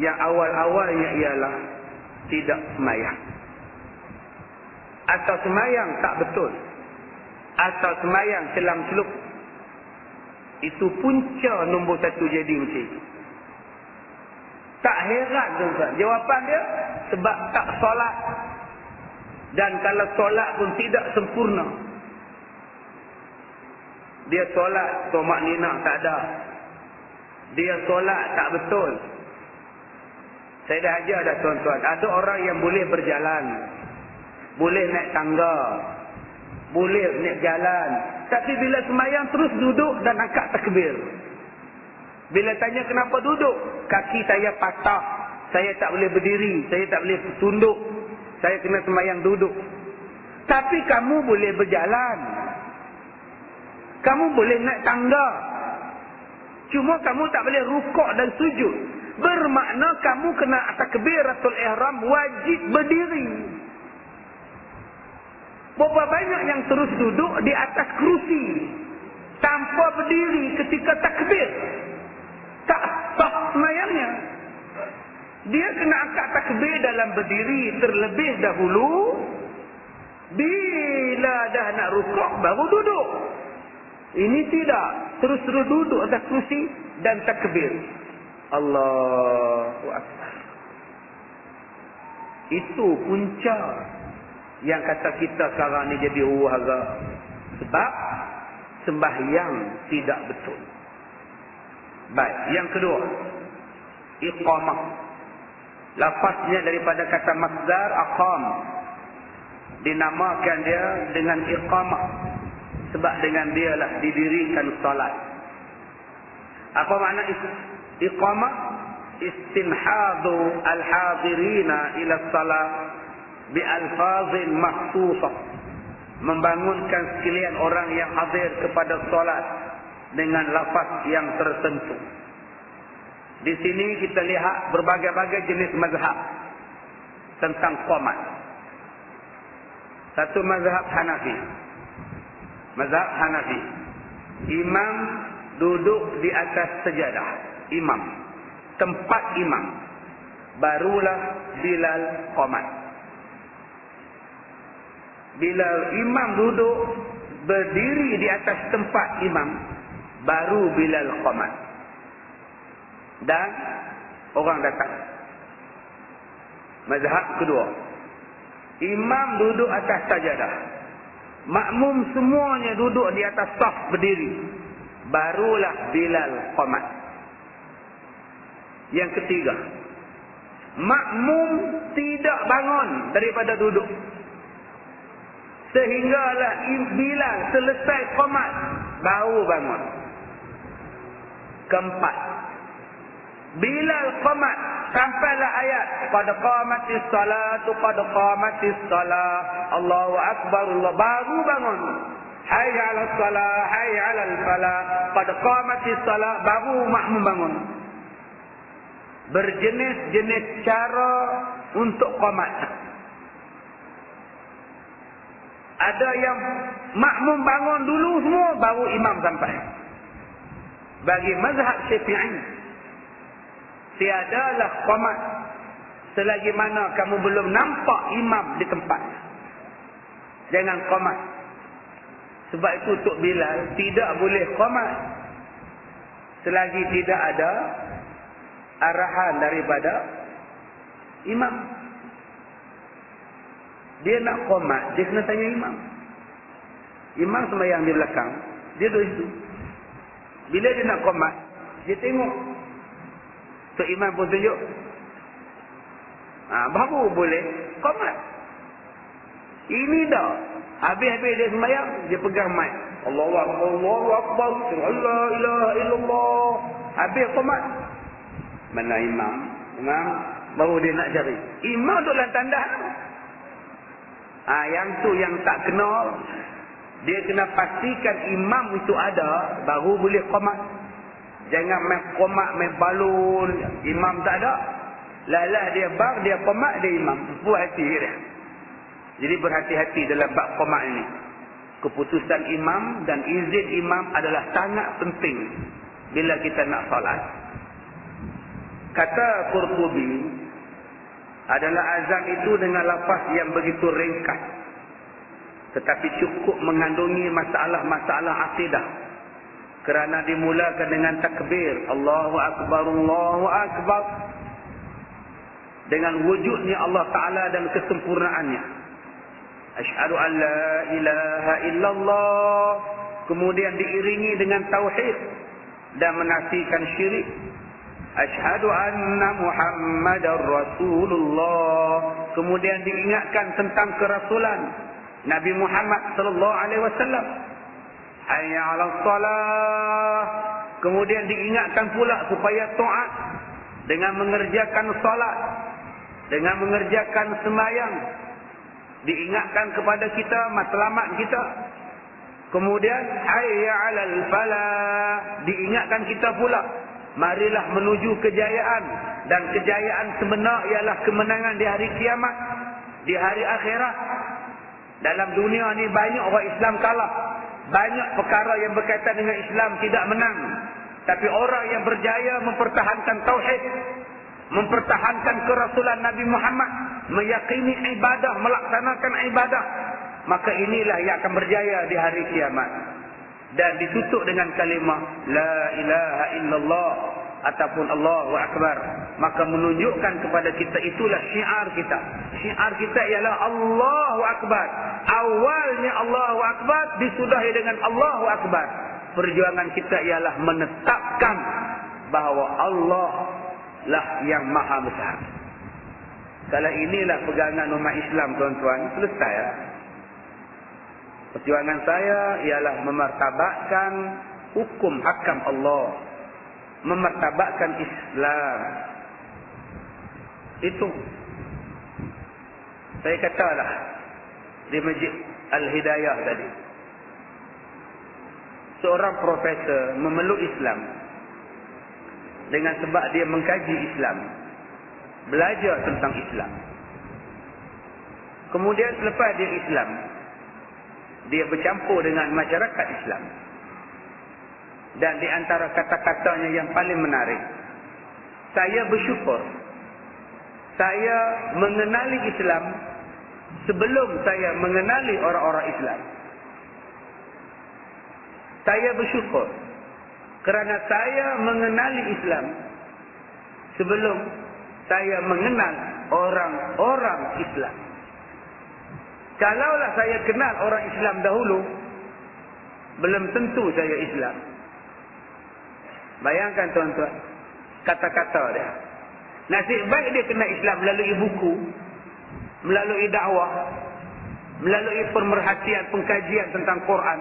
yang awal-awalnya ialah tidak semayang. Atau semayang tak betul. Atau semayang celang-celup. Itu punca nombor satu jadi macam itu. Tak heran tuan-tuan. Jawapan dia, sebab tak solat. Dan kalau solat pun tidak sempurna. Dia solat, tomak nina tak ada. Dia solat tak betul. Saya dah ajar dah tuan-tuan. Ada orang yang boleh berjalan. Boleh naik tangga. Boleh naik jalan. Tapi bila semayang terus duduk dan angkat takbir. Bila tanya kenapa duduk? Kaki saya patah. Saya tak boleh berdiri. Saya tak boleh tunduk. Saya kena semayang duduk. Tapi kamu boleh berjalan. Kamu boleh naik tangga. Cuma kamu tak boleh rukuk dan sujud. Bermakna kamu kena takbiratul ihram wajib berdiri. Berapa banyak yang terus duduk di atas kerusi tanpa berdiri ketika takbir. Tak sah semayangnya. Dia kena angkat takbir dalam berdiri terlebih dahulu. Bila dah nak rukuk baru duduk. Ini tidak. Terus-terus duduk atas kerusi dan takbir. Allahu Akbar. Itu punca yang kata kita sekarang ni jadi huru-hara. Sebab sembahyang tidak betul. Baik, yang kedua, iqamah. Lafaznya daripada kata masdar aqam. Dinamakan dia dengan iqamah. Sebab dengan dia lah didirikan salat. Apa makna iqamah? Istinhadu al-hadirina ila salat bi-alfazin mahsusah. Membangunkan sekalian orang yang hadir kepada solat dengan lafaz yang tertentu. Di sini kita lihat berbagai-bagai jenis mazhab tentang qomat. Satu mazhab Hanafi. Mazhab Hanafi. Imam duduk di atas sejadah. imam, tempat imam, barulah Bilal qomat. Bila imam duduk berdiri di atas tempat imam, baru Bilal qomat. Dan orang datang. Mazhab kedua, imam duduk atas sajadah, makmum semuanya duduk di atas saf berdiri, barulah Bilal qomat. Yang ketiga, makmum tidak bangun daripada duduk sehinggalah Bilal selesai qomat baru bangun. Keempat, Bilal qomat sampailah ayat qad qamatis salatu qad qamatis salah, Allahu akbar, Allah baru bangun. Hayya 'alas salah hayya 'alal falah, qad qamatis salah, baru makmum bangun. Berjenis-jenis cara untuk qomat. Ada yang makmum bangun dulu semua baru imam sampai. Bagi mazhab Syafi'i, tiadalah qomat selagi mana kamu belum nampak imam di tempat. Jangan qomat. Sebab itu untuk Bilal tidak boleh qomat selagi tidak ada arahan daripada imam. Dia nak qomat, dia kena tanya imam. Imam sembahyang di belakang, dia duduk situ. Bila dia nak qomat, dia tengok. So imam pun tunjuk. Baru boleh qomat. Ini dah. Habis-habis dia sembahyang, dia pegang mic. Allahu Akbar, Allahu Akbar, la ilaha illallah. Habis qomat. Mana imam? Imam baru dia nak cari. Imam duduk dalam tandas. Yang tu yang tak kenal, dia kena pastikan imam itu ada, baru boleh qomat. Jangan main qomat, main balun, imam tak ada. Lalah dia bar, dia qomat, dia imam. Puas hati dia. Jadi berhati-hati dalam bab qomat ini. Keputusan imam dan izin imam adalah sangat penting bila kita nak salat. Kata Qurtubi, adalah azan itu dengan lafaz yang begitu ringkas, tetapi cukup mengandungi masalah-masalah akidah. Kerana dimulakan dengan takbir, Allahu Akbar, Allahu Akbar, dengan wujudnya Allah Ta'ala dan kesempurnaannya. Asyhadu an la ilaha illallah, kemudian diiringi dengan tauhid dan menafikan syirik. Asyhadu anna Muhammadar Rasulullah, kemudian diingatkan tentang kerasulan Nabi Muhammad sallallahu alaihi wasallam. Hayya 'alas salah, kemudian diingatkan pula supaya taat dengan mengerjakan salat, dengan mengerjakan sembahyang. Diingatkan kepada kita matlamat kita. Kemudian hayya 'alal falah, diingatkan kita pula, marilah menuju kejayaan, dan kejayaan sebenar ialah kemenangan di hari kiamat, di hari akhirat. Dalam dunia ni banyak orang Islam kalah, banyak perkara yang berkaitan dengan Islam tidak menang. Tapi orang yang berjaya mempertahankan tauhid, mempertahankan kerasulan Nabi Muhammad, meyakini ibadah, melaksanakan ibadah, maka inilah yang akan berjaya di hari kiamat. Dan ditutup dengan kalimah la ilaha illallah ataupun Allahu Akbar, maka menunjukkan kepada kita itulah syiar kita. Syiar kita ialah Allahu Akbar. Awalnya Allahu Akbar disudahi dengan Allahu Akbar. Perjuangan kita ialah menetapkan bahawa Allah lah yang maha besar. Kalau inilah pegangan umat Islam, tuan-tuan, selesai lah. Perjuangan saya ialah memartabatkan hukum hakam Allah, memartabatkan Islam. Itu saya katalah di Masjid Al-Hidayah tadi, seorang profesor memeluk Islam dengan sebab dia mengkaji Islam, belajar tentang Islam. Kemudian selepas dia Islam, dia bercampur dengan masyarakat Islam. Dan di antara kata-katanya yang paling menarik, saya bersyukur saya mengenali Islam sebelum saya mengenali orang-orang Islam. Saya bersyukur kerana saya mengenali Islam sebelum saya mengenal orang-orang Islam. Kalaulah saya kenal orang Islam dahulu, belum tentu saya Islam. Bayangkan tuan-tuan, kata-kata dia. Nasib baik dia kenal Islam melalui buku, melalui dakwah, melalui pemerhatian, pengkajian tentang Quran.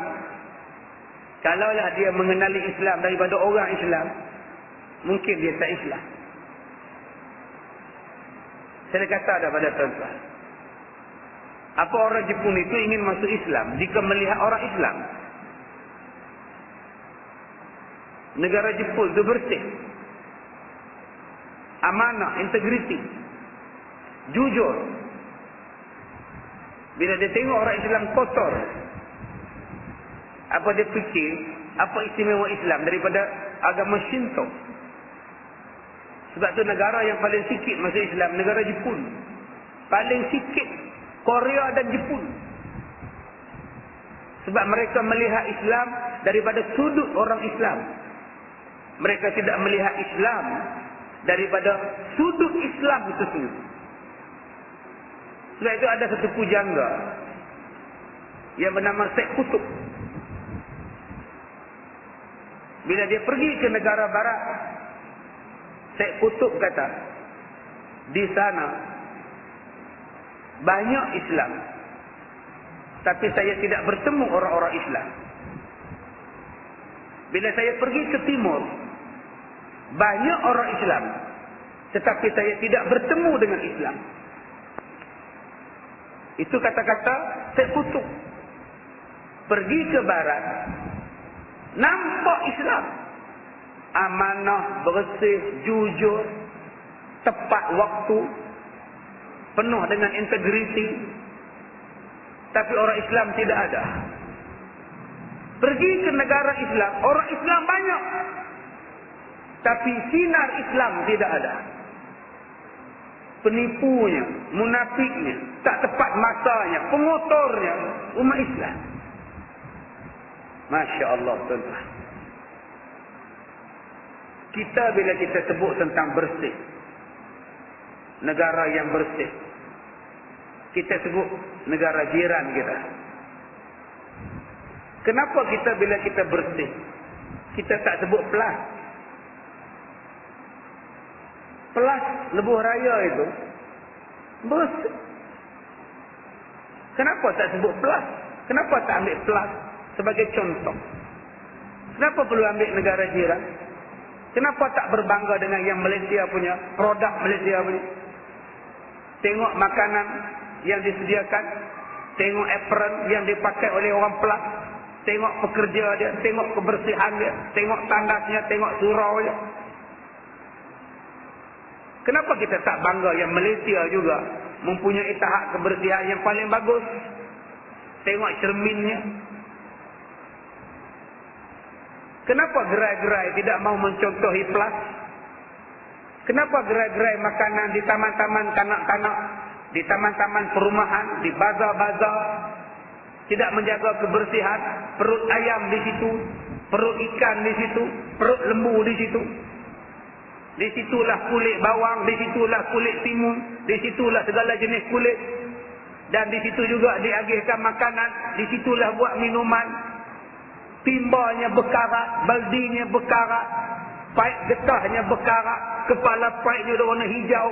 Kalaulah dia mengenali Islam daripada orang Islam, mungkin dia tak Islam. Saya kata dah pada tuan-tuan, apa orang Jepun itu ingin masuk Islam jika melihat orang Islam? Negara Jepun itu bersih, amanah, integriti, jujur. Bila dia tengok orang Islam kotor, apa dia fikir? Apa istimewa Islam daripada agama Shinto? Sebab tu negara yang paling sikit masuk Islam, negara Jepun. Paling sikit Korea dan Jepun. Sebab mereka melihat Islam daripada sudut orang Islam. Mereka tidak melihat Islam daripada sudut Islam itu sendiri. Sebab itu ada satu pujangga yang bernama Syekh Qutb. Bila dia pergi ke negara barat, Syekh Qutb kata, di sana banyak Islam, tapi saya tidak bertemu orang-orang Islam. Bila saya pergi ke timur, banyak orang Islam, tetapi saya tidak bertemu dengan Islam. Itu kata-kata Syekh Qutb. Pergi ke barat, nampak Islam, amanah, bersih, jujur, tepat waktu, penuh dengan integriti. Tapi orang Islam tidak ada. Pergi ke negara Islam, orang Islam banyak, tapi sinar Islam tidak ada. Penipunya, munafiknya, tak tepat masanya, pengotornya umat Islam. Masya Allah tuan-tuan. Kita bila kita sebut tentang bersih, negara yang bersih, kita sebut negara jiran kita. Kenapa kita bila kita bersih, kita tak sebut pelas? Pelas lebuh raya itu bersih. Kenapa tak sebut pelas? Kenapa tak ambil pelas sebagai contoh? Kenapa perlu ambil negara jiran? Kenapa tak berbangga dengan yang Malaysia punya, produk Malaysia punya? Tengok makanan yang disediakan, tengok apron yang dipakai oleh orang pelas, tengok pekerja dia, tengok kebersihan dia, tengok tandasnya, tengok surau dia. Kenapa kita tak bangga yang Malaysia juga mempunyai tahap kebersihan yang paling bagus? Tengok cerminnya. Kenapa gerai-gerai tidak mau mencontohi pelas? Kenapa gerai-gerai makanan di taman-taman kanak-kanak, di taman-taman perumahan, di bazar-bazar tidak menjaga kebersihan? Perut ayam di situ, perut ikan di situ, perut lembu di situ. Di situlah kulit bawang, di situlah kulit timun, di situlah segala jenis kulit. Dan di situ juga diagihkan makanan, di situlah buat minuman. Timbanya berkarat, baldinya berkarat, paip getahnya berkarat, kepala paipnya dah warna hijau.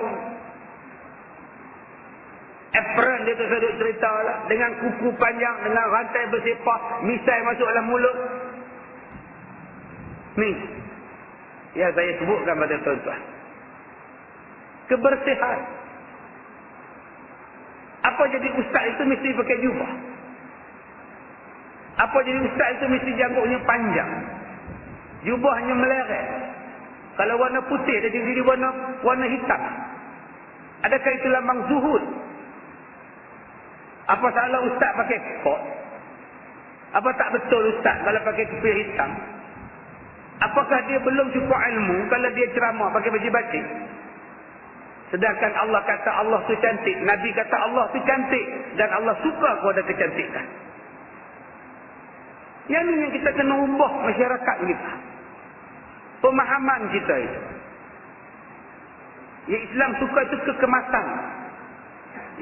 Apron dia tu saya cerita lah, dengan kuku panjang, dengan rantai bersepah, misai masuk dalam mulut. Ni yang saya sebutkan pada tuan-tuan. Kebersihan. Apa jadi ustaz itu mesti pakai jubah? Apa jadi ustaz itu mesti janggutnya panjang, jubahnya meleret? Kalau warna putih dia jadi warna hitam. Adakah itu lambang zuhud? Apa salah ustaz pakai kot? Apa tak betul ustaz kalau pakai kopiah hitam? Apakah dia belum cukup ilmu kalau dia ceramah pakai baju batik? Sedangkan Allah kata Allah tu cantik, Nabi kata Allah tu cantik, dan Allah suka kepada kecantikan. Yang ni yang kita kena ubah masyarakat kita. Pemahaman kita itu. Yang Islam suka itu kekemasan.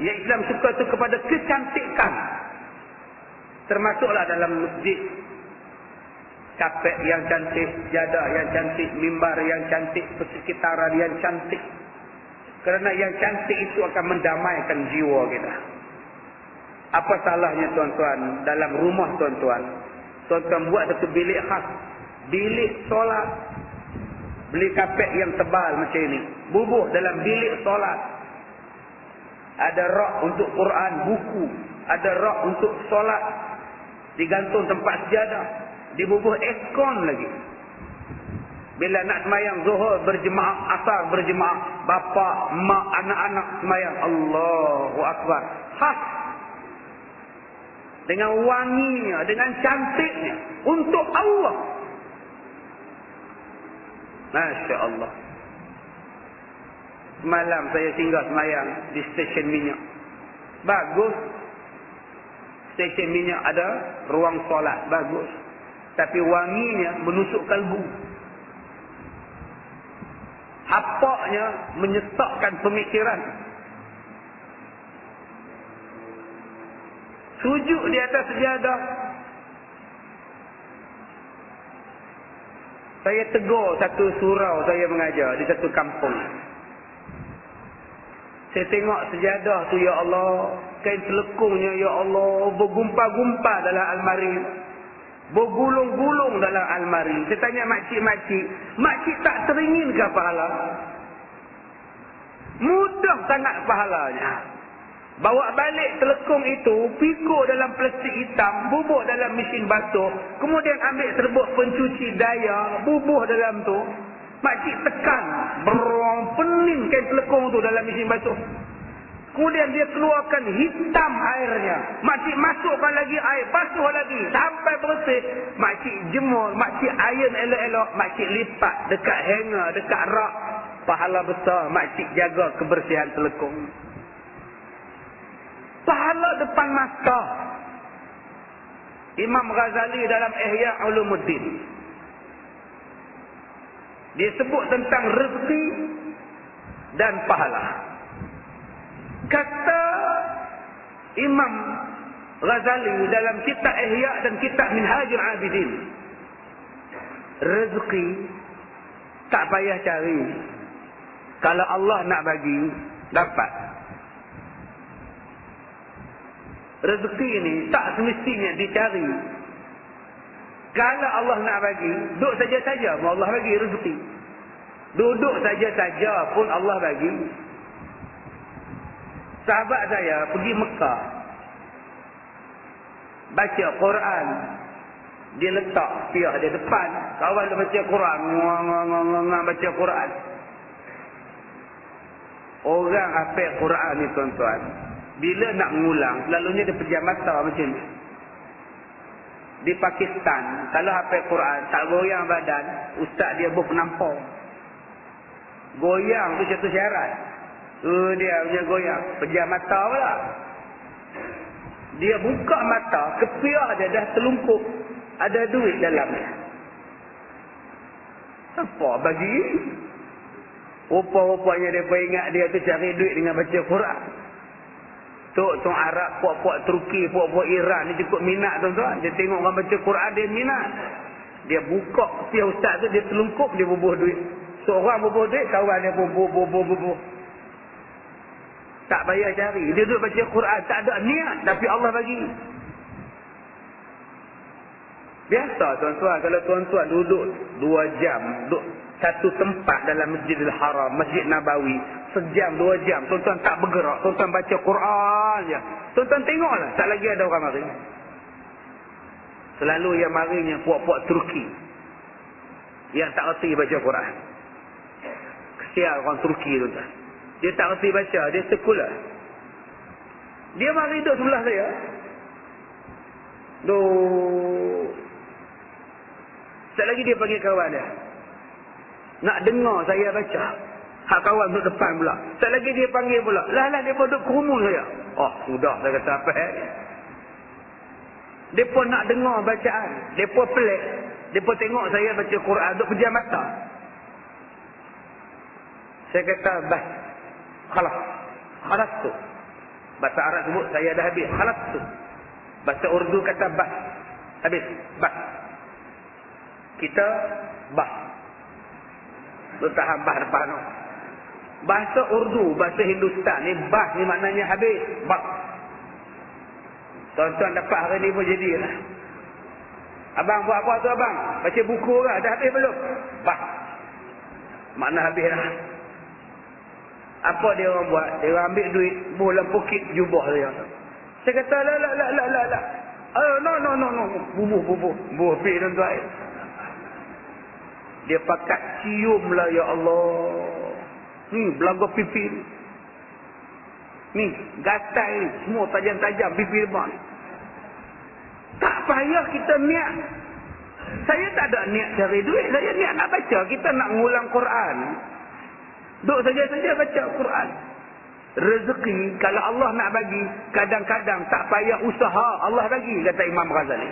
Yang Islam suka itu kepada kecantikan. Termasuklah dalam masjid. Kapet yang cantik, jadah yang cantik, mimbar yang cantik, persekitaran yang cantik. Kerana yang cantik itu akan mendamaikan jiwa kita. Apa salahnya tuan-tuan dalam rumah tuan-tuan? Tuan-tuan buat satu bilik khas. Bilik solat. Beli kapet yang tebal macam ini. Bubuh dalam bilik solat. Ada rak untuk Quran, buku. Ada rak untuk solat. Digantung tempat sejadah. Dibubuh aircon lagi. Bila nak semayang zuhur berjemaah, asar berjemaah, bapa, mak, anak-anak semayang. Allahu Akbar. Khas. Dengan wanginya, dengan cantiknya. Untuk Allah. Masya Allah. Semalam saya singgah semayang di stesen minyak. Bagus. Stesen minyak ada ruang solat. Bagus. Tapi wanginya menusuk kalbu. Hapaknya menyesakkan pemikiran. Sujud di atas sejadah. Saya tegur satu surau saya mengajar di satu kampung. Saya tengok sejadah tu, ya Allah, kain selekungnya, ya Allah, bergumpa-gumpa dalam almari. Bergulung-gulung dalam almari. Saya tanya makcik-makcik, makcik tak teringinkah pahala? Mudah sangat pahalanya. Bawa balik telekung itu, pikul dalam plastik hitam, bubuh dalam mesin basuh, kemudian ambil serbuk pencuci daya, bubuh dalam tu. Makcik tekan, pening kain telekung tu dalam mesin basuh. Kemudian dia keluarkan hitam airnya. Makcik masukkan lagi air, basuh lagi sampai bersih. Makcik jemur, makcik iron elok-elok, makcik lipat dekat hanger, dekat rak. Pahala besar makcik jaga kebersihan telekung. Pahala depan mata. Imam Ghazali dalam Ihya Ulumuddin, dia sebut tentang rezeki dan pahala. Kata Imam Ghazali dalam kitab Ihya dan kitab Minhajul Abidin, rezeki tak payah cari. Kalau Allah nak bagi, dapat. Rezeki ini tak semestinya dicari. Kalau Allah nak bagi, duduk saja-saja pun Allah bagi rezeki. Duduk saja-saja pun Allah bagi. Sahabat saya pergi Mekah, baca Quran. Dia letak piah dia depan. Kawan dia baca Quran. Baca Quran. Orang hafal Quran ni tuan-tuan, bila nak mengulang, selalunya dia pejam mata macam ni. Di Pakistan, kalau hafal Quran, tak goyang badan, ustaz dia berpenampung. Goyang tu satu syarat. Dia punya goyang. Pejam mata pula. Dia buka mata, kepiah dia dah terlungkup. Ada duit dalamnya. Apa bagi? Rupa-rupanya dia ingat dia tu cari duit dengan baca Quran. Tok Arab, puak-puak Turki, puak-puak Iran ni cukup minat tuan-tuan. Dia tengok orang baca Quran, dia minat. Dia buka kepiah ustaz tu, dia terlungkup, dia bubuh duit. Seorang bubuh duit, kawan dia pun bubuh. Tak payah cari. Dia duduk baca Quran, tak ada niat, tapi Allah bagi. Biasa tuan-tuan, kalau tuan-tuan duduk 2 jam, duduk satu tempat dalam Masjidil Haram, Masjid Nabawi, sejam 2 jam, tuan-tuan tak bergerak, tuan-tuan baca Quran je. Tuan-tuan tengoklah, tak lagi ada orang mari. Selalu yang marinya puak-puak Turki yang tak reti baca Quran. Kesian orang Turki tuan-tuan. Dia tak reti baca, dia sekular. Dia mari duduk sebelah saya. Sekejap lagi dia panggil kawan dia. Nak dengar saya baca. Hak kawan duduk depan pula. Sekejap lagi dia panggil pula. Lah, dia pun duduk kerumun saya. Oh, sudah saya kata apa. Dia pun nak dengar bacaan. Dia pun pelik. Dia pun tengok saya baca Quran. Duduk pejam mata. Saya kata, bas. Khalas tu. Bahasa Arab sebut, saya dah habis. Khalas tu. Bahasa Urdu kata, bas. Habis. Bas. Kita, bas. Lu tahan bas depan tu. Bahasa Urdu, bahasa Hindustan ni, bas ni maknanya habis. Bas. Tuan-tuan dapat hari ni pun jadilah. Abang buat apa tu abang? Baca buku ke? Dah habis belum? Bas. Makna habis dah. Apa dia orang buat? Dia orang ambil duit, bola pokit jubah dia. Saya kata, la. No. Bubuh. Bubuh tuan-tuan. Dia pakat cium lah, ya Allah. Ni, belaga pipi ni. Ni, gatal ni. Semua tajam-tajam pipi lemak ni. Tak payah kita niat. Saya tak ada niat cari duit. Saya niat nak baca. Kita nak ngulang Quran. Duk saja-saja baca Quran. Rezeki, kalau Allah nak bagi, kadang-kadang tak payah usaha. Allah bagi, kata Imam Ghazali.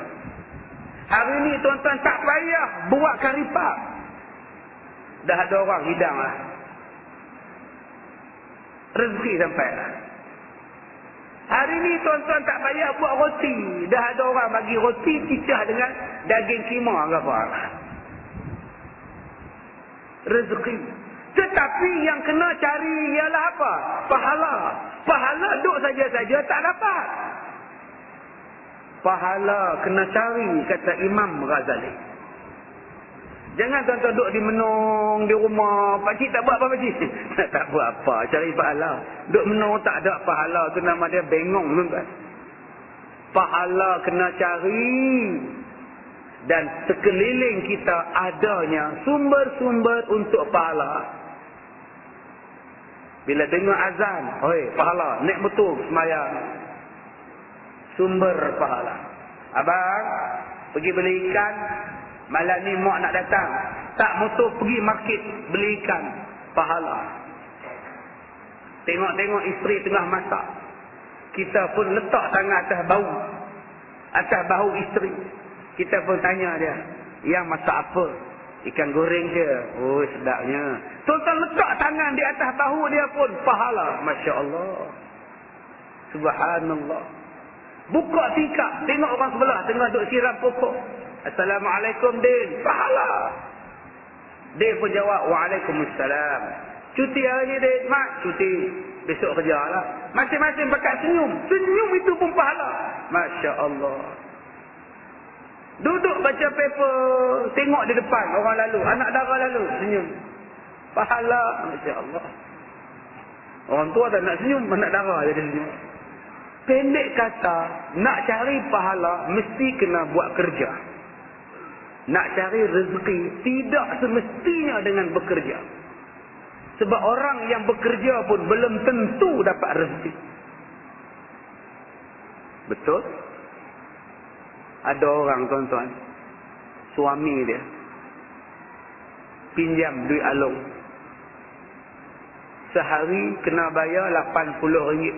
Hari ni tuan-tuan tak payah buat karipap. Dah ada orang hidang lah. Rezeki sampai lah. Hari ni tuan-tuan tak payah buat roti. Dah ada orang bagi roti cicah dengan daging kima ke apa. Rezeki. Tetapi yang kena cari ialah apa? Pahala. Pahala duk saja-saja tak dapat. Pahala kena cari, kata Imam Ghazali. Jangan tuan-tuan duk dimenung di rumah. Pakcik tak buat apa pakcik? Tak buat apa. Cari pahala. Duk menung tak ada pahala. Itu nama dia bengong tuan-tuan. Pahala kena cari. Dan sekeliling kita adanya sumber-sumber untuk pahala. Bila dengar azan, oi, pahala, naik betul semayang. Sumber pahala. Abang, pergi beli ikan, malam ni mak nak datang. Tak motor pergi market beli ikan, pahala. Tengok-tengok isteri tengah masak. Kita pun letak tangan atas bahu isteri. Kita pun tanya dia, yang masak apa? Ikan goreng je. Oh, sedapnya. Tuan-tuan letak tangan di atas bahu dia pun pahala. Masya Allah. Subhanallah. Buka tingkap. Tengok orang sebelah tengah duk siram pokok. Assalamualaikum Din. Pahala. Dia pun jawab, Waalaikumsalam. Cuti hari ni Din? Mak, cuti. Besok kerja lah. Masing-masing pakai senyum. Senyum itu pun pahala. Masya Allah. Duduk baca paper, tengok di depan orang lalu, anak dara lalu, senyum. Pahala, Masya Allah. Orang tua tak nak senyum, anak dara je dia senyum. Pendek kata, nak cari pahala, mesti kena buat kerja. Nak cari rezeki, tidak semestinya dengan bekerja. Sebab orang yang bekerja pun belum tentu dapat rezeki. Betul? Ada orang tuan-tuan, suami dia pinjam duit alung. Sehari kena bayar RM80.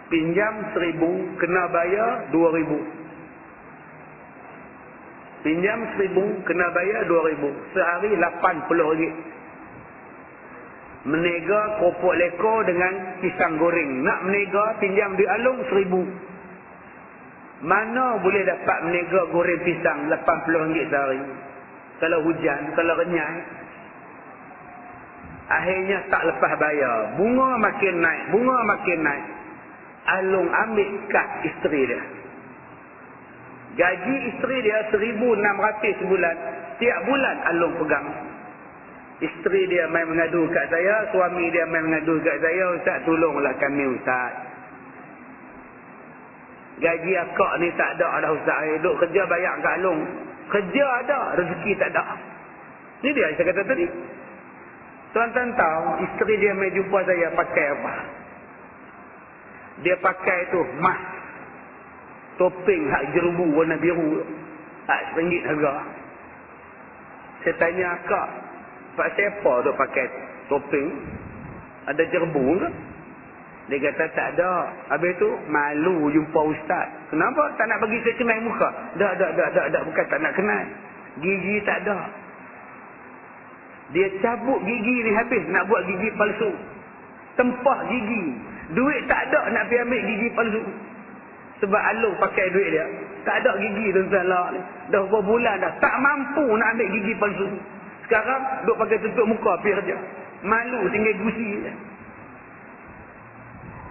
Pinjam RM1,000 kena bayar RM2,000. Pinjam RM1,000 kena bayar RM2,000. Sehari RM80. Menega keropok lekor dengan pisang goreng. Nak menega pinjam duit alung RM1,000. Mana boleh dapat menega goreng pisang RM80 sehari? Kalau hujan, kalau renyai. Akhirnya tak lepas bayar. Bunga makin naik. Alung ambil kad isteri dia. Gaji isteri dia RM1,600 sebulan. Tiap bulan Alung pegang. Isteri dia main mengadu kat saya, suami dia main mengadu kat saya, Ustaz tolonglah kami Ustaz. Gaji akak ni tak ada dah Ustaz. Duk kerja bayar kat Alung. Kerja ada, rezeki tak ada. Ni dia saya kata tadi. Tuan-tuan tahu, isteri dia main jumpa saya pakai apa? Dia pakai tu, mas. Topeng hak jerubu warna biru. RM1 harga. Saya tanya akak, Pak siapa duk pakai topeng? Ada jerbu ke? Dia kata tak ada. Habis tu malu jumpa ustaz. Kenapa? Tak nak bagi saya cemai muka. Dah. Bukan tak nak kenal. Gigi tak ada. Dia cabut gigi ni habis. Nak buat gigi palsu. Tempah gigi. Duit tak ada nak pergi ambil gigi palsu. Sebab Alung pakai duit dia. Tak ada gigi tuan-tuan lah. Dah berapa bulan dah. Tak mampu nak ambil gigi palsu. Sekarang duk pakai tutup muka pergi kerja. Malu tinggal gusi je.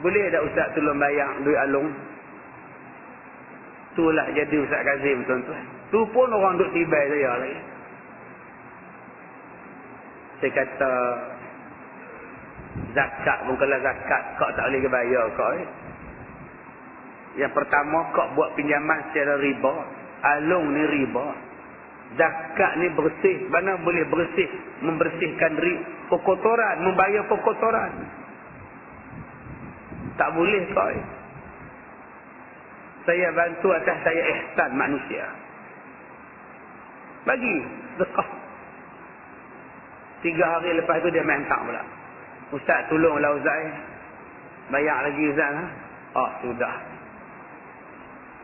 Boleh tak ustaz tolong bayar duit Alung? Itulah jadi Ustaz Kazim tuan-tuan. Tu pun orang duk tibai saya lagi. Saya kata zakat pun kalau zakat kau tak boleh bayar kau. Yang pertama kau buat pinjaman secara riba. Alung ni riba. Zakat ni bersih. Mana boleh bersih? Membersihkan perkotoran. Membayar perkotoran. Tak boleh kau. Saya bantu atas saya ihsan manusia. Bagi sedekah. 3 hari lepas tu dia minta pula. Ustaz tolonglah Ustaz. Bayar lagi Ustaz. Ha? Oh sudah.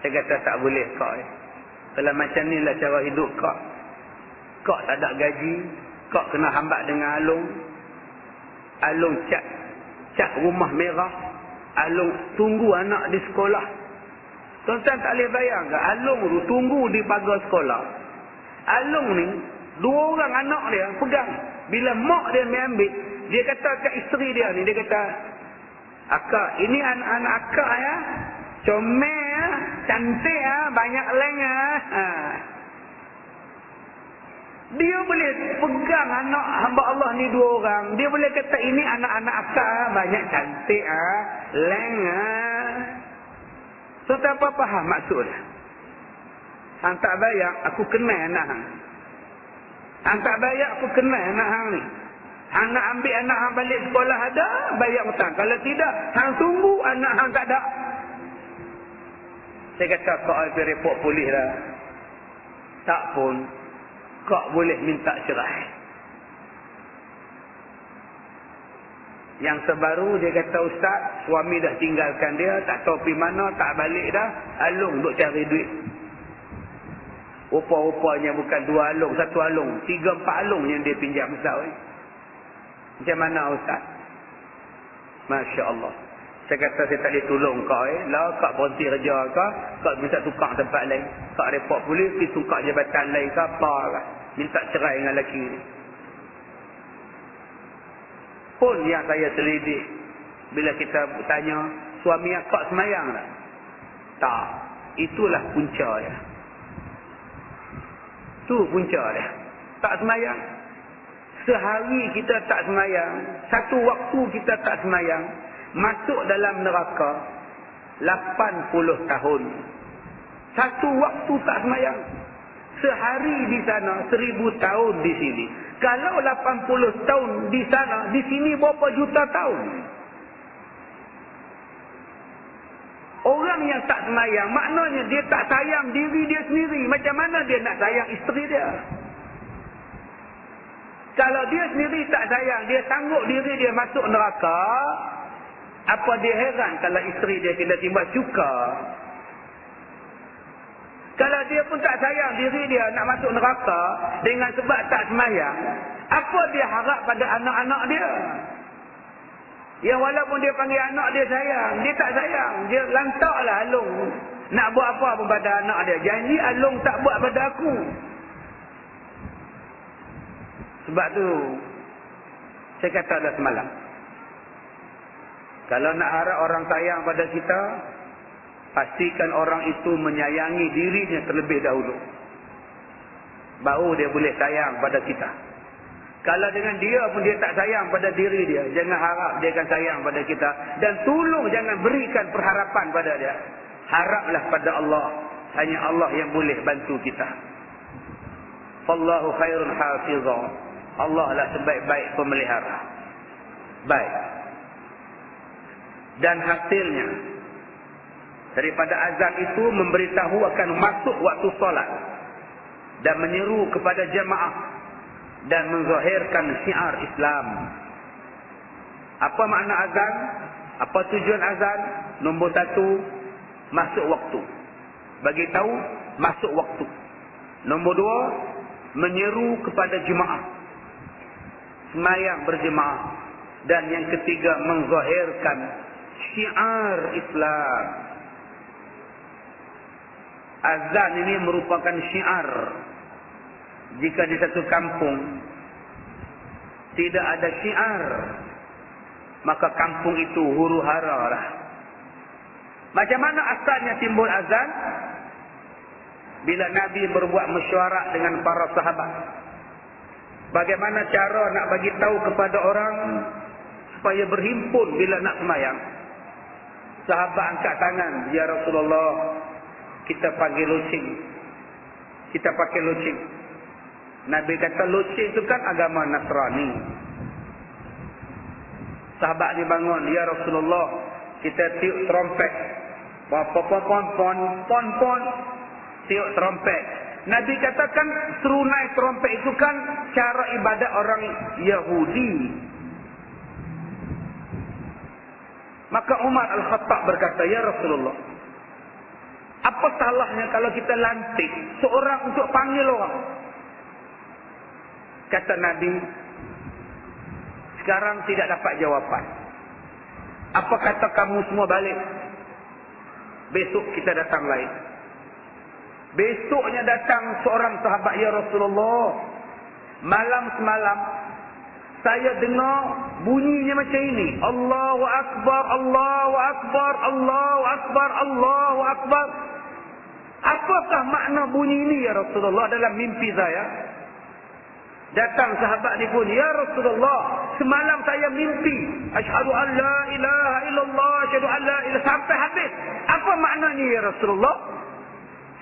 Saya kata tak boleh kau. Kalau macam ni lah cara hidup kau. Kau tak ada gaji. Kau kena hambat dengan Alung. Alung cat rumah merah. Alung tunggu anak di sekolah. Tuan-tuan tak boleh bayang ke? Alung tu tunggu di pagar sekolah. Alung ni 2 orang anak dia pegang. Bila mak dia ambil, dia kata kat isteri dia ni, dia kata, akak, ini anak-anak akak ya. Comel ya, cantik ya, banyak leng ya. Dia boleh pegang anak hamba Allah ni 2 orang. Dia boleh kata ini anak-anak akak banyak cantik ya, leng ya. So tak apa faham maksud. Hang tak bayar, aku kenal anak hang. Hang tak bayar, aku kenal anak hang ni. Hang nak ambil anak hang balik sekolah ada, bayar hutang. Kalau tidak, hang tunggu anak hang tak ada. Saya kata kau pergi report polis lah. Tak pun, kau boleh minta cerai. Yang terbaru dia kata ustaz, suami dah tinggalkan dia, tak tahu pergi mana, tak balik dah. Alung duk cari duit. Rupa-rupanya bukan 2 alung, 1 alung, 3-4 alung yang dia pinjam ustaz. Macam mana ustaz? Masya Allah. Saya kata saya tak boleh tolong kau lah, kau berhenti kerja kau minta tukar tempat lain. Kau report polis, pergi tukar jabatan lain ke apa lah. Minta cerai dengan lelaki ni. Pun yang saya selidik, bila kita tanya, suami akak semayang tak? Tak. Itulah punca dia. Tu punca dia. Tak semayang. Sehari kita tak semayang, 1 waktu kita tak semayang, masuk dalam neraka 80 tahun. 1 waktu tak semayang. Sehari di sana, 1000 tahun di sini. Kalau 80 tahun di sana, di sini berapa juta tahun? Orang yang tak semayang, maknanya dia tak sayang diri dia sendiri. Macam mana dia nak sayang isteri dia? Kalau dia sendiri tak sayang, dia sanggup diri dia masuk neraka, apa dia heran kalau isteri dia tiba-tiba suka? Kalau dia pun tak sayang diri dia nak masuk neraka dengan sebab tak semayang, apa dia harap pada anak-anak dia? Yang walaupun dia panggil anak dia sayang, dia tak sayang. Dia lantaklah Alung nak buat apa pun pada anak dia. Janji Alung tak buat pada aku. Sebab tu saya kata dah semalam, kalau nak harap orang sayang pada kita, pastikan orang itu menyayangi dirinya terlebih dahulu, baru dia boleh sayang pada kita. Kalau dengan dia pun dia tak sayang pada diri dia, jangan harap dia akan sayang pada kita. Dan tolong jangan berikan perharapan pada dia. Haraplah pada Allah. Hanya Allah yang boleh bantu kita. Wallahu khairun hafizah. Allah lah sebaik-baik pemelihara. Baik. Dan hasilnya, daripada azan itu memberitahu akan masuk waktu solat. dan menyeru kepada jamaah dan menzahirkan syiar Islam. Apa makna azan? Apa tujuan azan? Nombor 1, masuk waktu. Bagi tahu masuk waktu. Nombor 2, menyeru kepada jemaah, sembahyang berjemaah. Dan yang ketiga, menzahirkan syiar Islam. Azan ini merupakan syiar. Jika di satu kampung tidak ada syiar, maka kampung itu huru-hara lah. Macam mana asalnya timbul azan? Bila Nabi berbuat mesyuarat dengan para sahabat. Bagaimana cara nak bagi tahu kepada orang supaya berhimpun bila nak sembahyang? Sahabat angkat tangan, ya Rasulullah, kita panggil loceng. Kita pakai loceng. Nabi kata loceng itu kan agama Nasrani. Sahabat ni bangun, ya Rasulullah, kita tiup trompet. Pon, tiup trompet. Nabi katakan serunai trompet itu kan cara ibadat orang Yahudi. Maka Umar Al-Khattab berkata, ya Rasulullah, apa salahnya kalau kita lantik seorang untuk panggil orang? Kata Nabi, sekarang tidak dapat jawapan. Apa kata kamu semua balik? Besok kita datang lain. Besoknya datang seorang sahabat, ya Rasulullah, malam semalam saya dengar bunyinya macam ini. Allahu Akbar, Allahu Akbar, Allahu Akbar, Allahu Akbar. Apakah makna bunyi ini ya Rasulullah dalam mimpi saya? Datang sahabat ni pun, ya Rasulullah, semalam saya mimpi asyhadu an la ilaha illallah, asyhadu an la ilaha, sampai habis. Apa maknanya ya Rasulullah?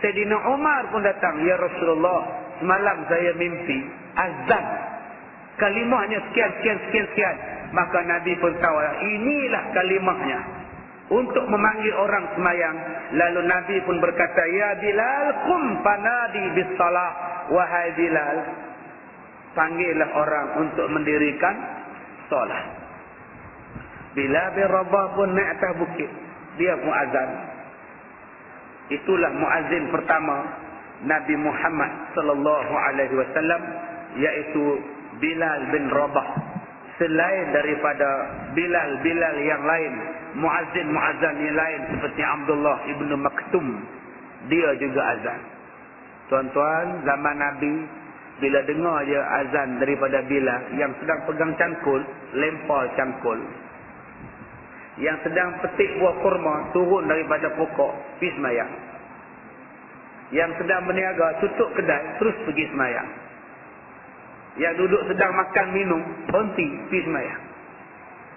Sayyidina Umar pun datang, ya Rasulullah, semalam saya mimpi azan. Kalimahnya sekian. Maka Nabi pun tahu, inilah kalimahnya untuk memanggil orang sembahyang. Lalu Nabi pun berkata, ya Bilal, qum fanadi bis salah. Wahai Bilal, panggillah orang untuk mendirikan solat. Bilal bin Rabah pun naik atas bukit, dia muazzin. Itulah muazzin pertama Nabi Muhammad sallallahu alaihi wasallam, iaitu Bilal bin Rabah. Selain daripada Bilal yang lain, muazzin yang lain seperti Abdullah ibn Maktum, dia juga azan. Tuan-tuan, zaman Nabi, bila dengar je azan daripada Bilal, yang sedang pegang cangkul, lempar cangkul. Yang sedang petik buah kurma, turun daripada pokok, pergi sembahyang. Yang sedang berniaga, tutup kedai, terus pergi sembahyang. Yang duduk sedang makan minum, berhenti, pergi sembahyang.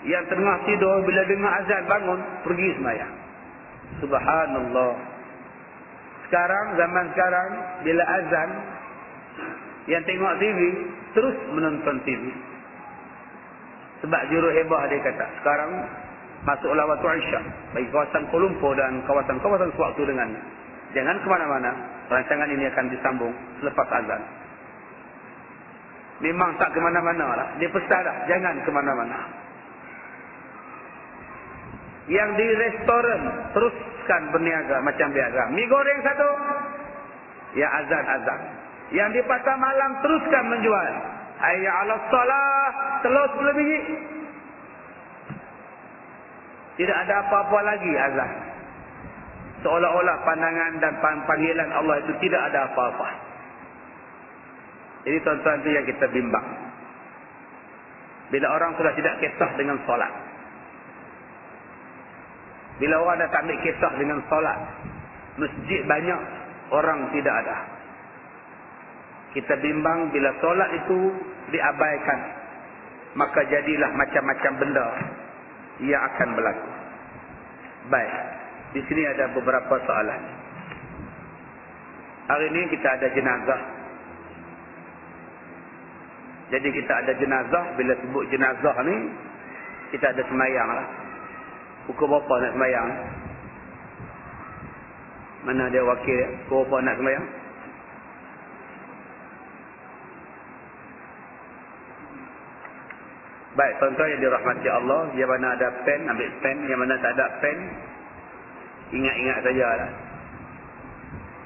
Yang tengah tidur, bila dengar azan, bangun, pergi sembahyang. Subhanallah. Zaman sekarang, bila azan, yang tengok TV, terus menonton TV. Sebab juru hebah dia kata, sekarang masuklah waktu Isyak, bagi kawasan Kuala Lumpur dan kawasan-kawasan sewaktu dengan. Jangan ke mana-mana, rancangan ini akan disambung selepas azan. Memang tak ke mana-mana lah. Dia pesan dah, jangan ke mana-mana. Yang di restoran, teruskan berniaga macam biasa. Mi goreng satu, ya azan. Yang di pasar malam, teruskan menjual. Hayya 'alas salah, telur 10 biji. Tidak ada apa-apa lagi azan. Seolah-olah pandangan dan panggilan Allah itu tidak ada apa-apa. Jadi tuan-tuan itu yang kita bimbang. Bila orang sudah tidak kisah dengan solat. Bila orang dah tak ambil kisah dengan solat, masjid banyak, orang tidak ada. Kita bimbang bila solat itu diabaikan, maka jadilah macam-macam benda yang akan berlaku. Baik, di sini ada beberapa soalan. Hari ini kita ada jenazah. Jadi kita ada jenazah. Bila sebut jenazah ni, kita ada sembahyang lah. Pukul berapa nak sembahyang? Mana dia wakil? Pukul berapa nak sembahyang? Baik, tuan-tuan yang dirahmati Allah, yang mana ada pen, ambil pen. Yang mana tak ada pen, ingat-ingat sajalah.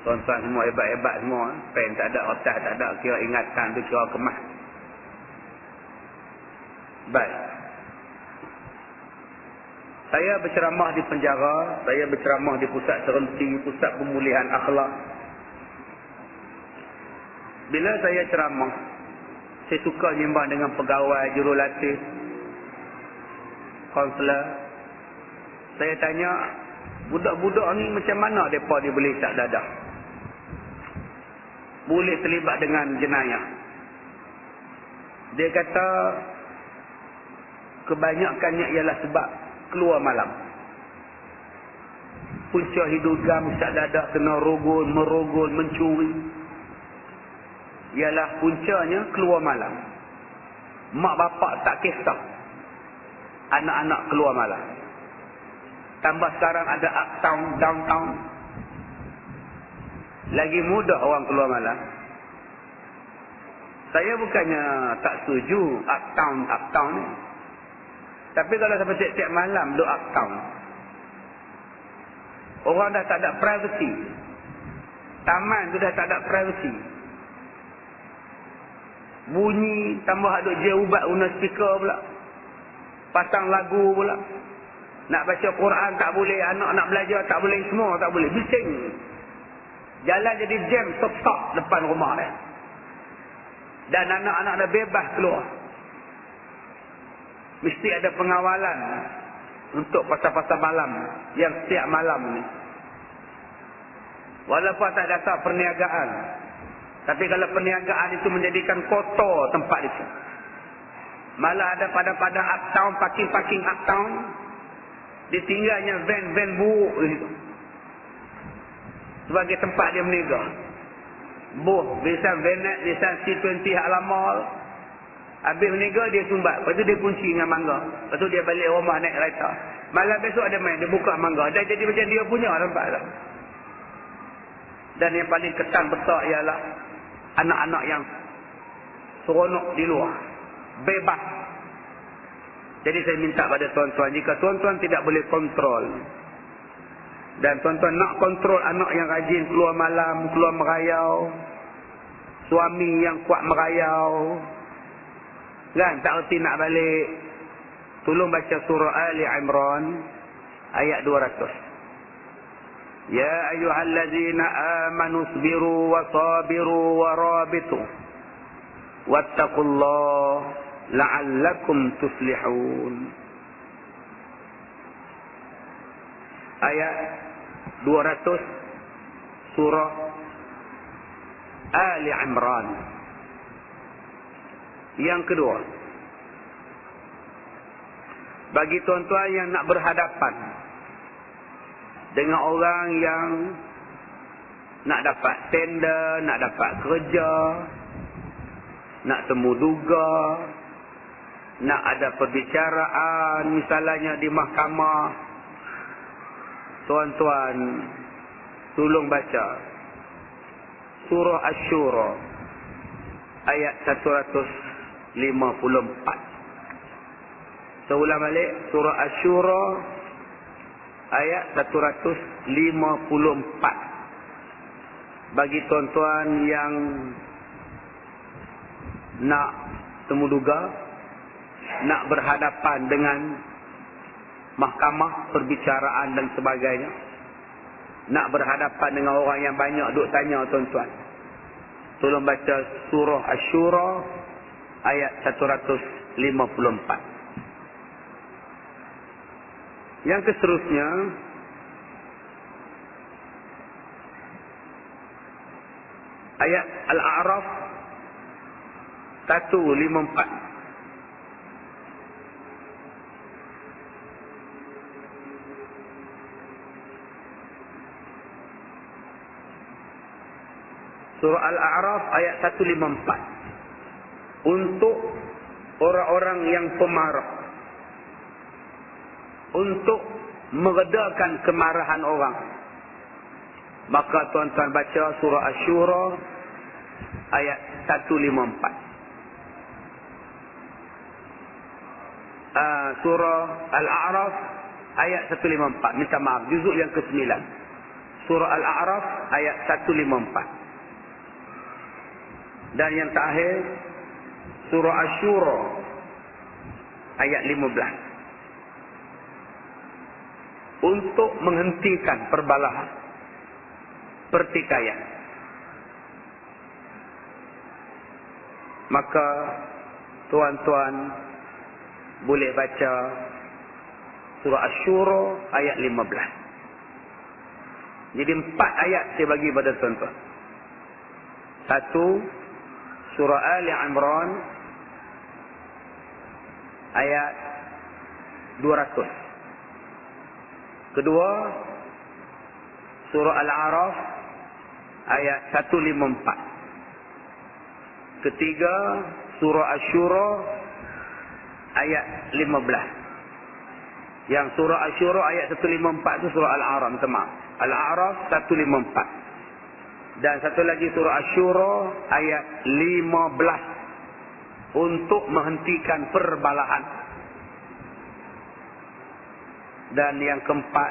Tuan-tuan semua hebat-hebat semua. Pen tak ada, otak tak ada, kira ingatan tu kira kemas. Baik. Saya berceramah di penjara, saya berceramah di pusat terhenti, pusat pemulihan akhlak. Bila saya ceramah, saya suka sembang dengan pegawai, jurulatih, kaunselor. Saya tanya, budak-budak ni macam mana mereka ni boleh tak dadah? Boleh terlibat dengan jenayah? Dia kata, kebanyakannya ialah sebab keluar malam. Punca hidungam, syak dadah, kena rogol, merogol, mencuri. Ialah puncanya keluar malam. Mak bapak tak kisah anak-anak keluar malam. Tambah sekarang ada uptown, downtown. Lagi mudah orang keluar malam. Saya bukannya tak setuju uptown ni. Tapi kalau sampai tiap-tiap malam duduk uptown, orang dah tak ada privacy. Taman tu dah tak ada privacy. Bunyi, tambah ada je ubat guna speaker pula. Pasang lagu pula. Nak baca Quran tak boleh, anak nak belajar tak boleh, semua tak boleh. Bising. Jalan jadi jam, stop depan rumah dia. Dan anak-anak dah bebas keluar. Mesti ada pengawalan untuk pasal-pasal malam yang setiap malam ni. Walaupun tak dasar perniagaan. Tapi kalau perniagaan itu menjadikan kotor tempat itu. Malah ada pada uptown, parking uptown. Ditinggalnya van buruk itu. Sebagai tempat dia meniaga. Biasa vanet, biasa C20 hak lama. Habis meniaga dia sumbat. Lepas tu dia kunci dengan mangga. Lepas tu dia balik rumah naik kereta. Malam besok ada main, dia buka mangga. Dah jadi macam dia punya tempat tu. Dan yang paling kesan besar ialah anak-anak yang seronok di luar. Bebas. Jadi saya minta pada tuan-tuan, jika tuan-tuan tidak boleh kontrol, dan tuan-tuan nak kontrol anak yang rajin keluar malam, keluar merayau, suami yang kuat merayau, kan, tak erti nak balik, tolong baca surah Ali Imran ayat 200. Ya ayyuhallazina amanu sabiru wa sabiru wa rabitu wattaqullaha la'allakum tuflihun. Ayat 200 surah Ali Imran. Yang kedua, bagi tuan-tuan yang nak berhadapan dengan orang yang nak dapat tender, nak dapat kerja, nak temu duga, nak ada perbicaraan misalnya di mahkamah, tuan-tuan tolong baca surah Asy-Syura ayat 154. Saya ulang balik, surah Asy-Syura ayat 154. Bagi tuan-tuan yang nak temu duga, nak berhadapan dengan mahkamah, perbicaraan dan sebagainya, nak berhadapan dengan orang yang banyak duk tanya tuan-tuan, tolong baca surah Asy-Syura ayat 154. Yang seterusnya, ayat Al-A'raf 154. Surah Al-A'raf ayat 154. Untuk orang-orang yang pemarah, untuk meredakan kemarahan orang, maka tuan-tuan baca surah Asy-Syura ayat 154. surah Al-A'raf ayat 154. Minta maaf, juzuk yang ke-9. Surah Al-A'raf ayat 154. Dan yang terakhir surah Asy-Syura ayat 15. Untuk menghentikan perbalahan, pertikaian. Maka tuan-tuan boleh baca surah Asy-Syura ayat 15. Jadi 4 ayat saya bagi pada tuan-tuan. 1, surah Ali Imran ayat 200. Kedua, surah Al-A'raf ayat 154. Ketiga, surah Asy-Syura ayat 15. Yang surah Asy-Syura ayat 154 itu surah Al-A'raf, minta maaf. Al-A'raf 154. Dan satu lagi surah Asy-Syura ayat 15 untuk menghentikan perbalahan. Dan yang keempat,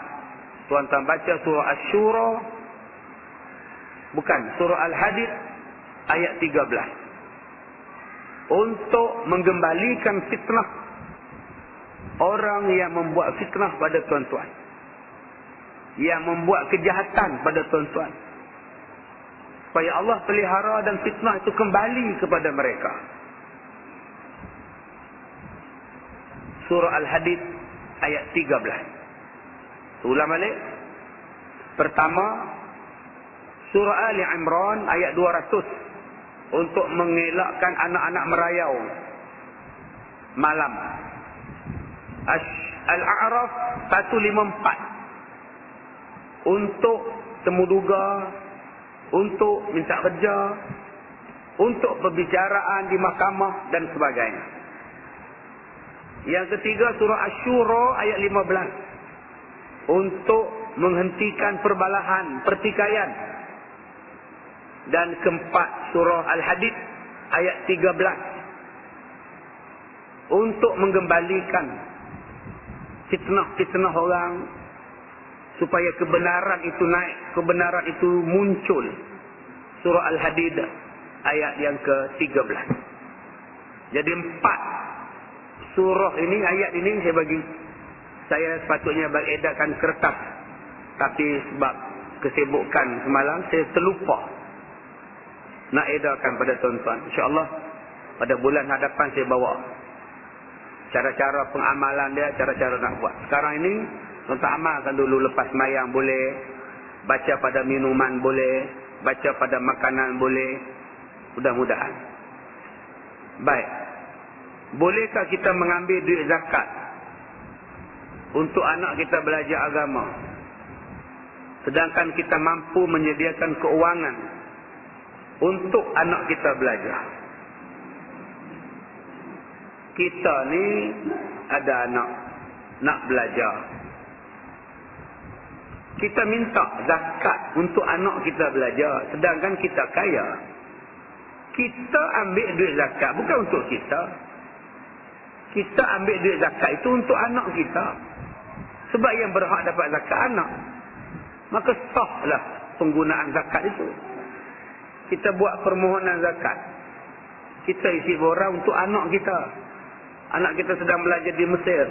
tuan-tuan baca surah Asy-Syura, bukan, surah Al-Hadid ayat 13. Untuk menggembalikan fitnah orang yang membuat fitnah pada tuan-tuan, yang membuat kejahatan pada tuan-tuan, supaya Allah pelihara dan fitnah itu kembali kepada mereka. Surah Al-Hadid ayat 13. Ulang balik. Pertama, surah Ali Imran ayat 200 untuk mengelakkan anak-anak merayau malam. Al-A'raf 154 untuk temu duga, untuk minta kerja, untuk perbicaraan di mahkamah dan sebagainya. Yang ketiga, surah Asy-Syura ayat 15 untuk menghentikan perbalahan, pertikaian. Dan keempat, surah Al-Hadid ayat 13 untuk menggembalikan fitnah-fitnah orang, supaya kebenaran itu naik, kebenaran itu muncul. Surah Al-Hadid ayat yang ke-13. Jadi 4 surah ini, ayat ini saya sepatutnya beredarkan kertas, tapi sebab kesibukan semalam saya terlupa nak edarkan pada tuan-tuan. InsyaAllah pada bulan hadapan saya bawa cara-cara pengamalan dia, cara-cara nak buat. Sekarang ini tuan-tuan amalkan dulu. Lepas sembahyang boleh, baca pada minuman boleh, baca pada makanan boleh, mudah-mudahan. Baik, bolehkah kita mengambil duit zakat untuk anak kita belajar agama, sedangkan kita mampu menyediakan keuangan untuk anak kita belajar? Kita ni ada anak nak belajar, kita minta zakat untuk anak kita belajar, sedangkan kita kaya. Kita ambil duit zakat bukan untuk kita. Kita ambil duit zakat itu untuk anak kita. Sebab yang berhak dapat zakat anak. Maka sahlah penggunaan zakat itu. Kita buat permohonan zakat, kita isi borang untuk anak kita. Anak kita sedang belajar di Mesir,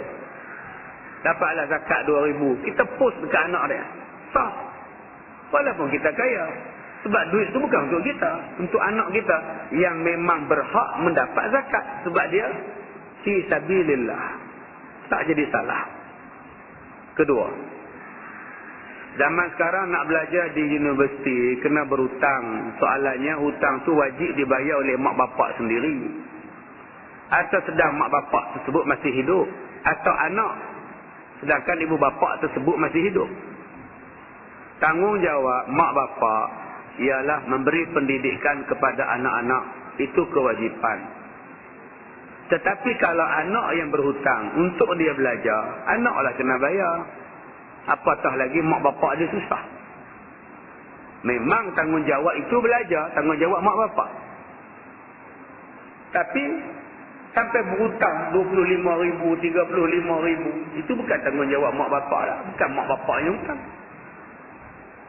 dapatlah zakat 2,000. Kita post dekat anak dia. Sah. Walaupun kita kaya. Sebab duit itu bukan untuk kita, untuk anak kita yang memang berhak mendapat zakat. Sebab dia fi sabilillah. Tak jadi salah. Kedua, zaman sekarang nak belajar di universiti kena berhutang. Soalannya, hutang tu wajib dibayar oleh mak bapak sendiri, atau sedang mak bapak tersebut masih hidup, atau anak sedangkan ibu bapak tersebut masih hidup. Tanggungjawab mak bapak ialah memberi pendidikan kepada anak-anak. Itu kewajipan. Tetapi kalau anak yang berhutang untuk dia belajar, anaklah kena bayar. Apatah lagi mak bapak dia susah. Memang tanggungjawab itu belajar, tanggungjawab mak bapak. Tapi Sampai berhutang 25,000, 35,000. Itu bukan tanggungjawab mak bapak lah. Bukan mak bapak yang hutang.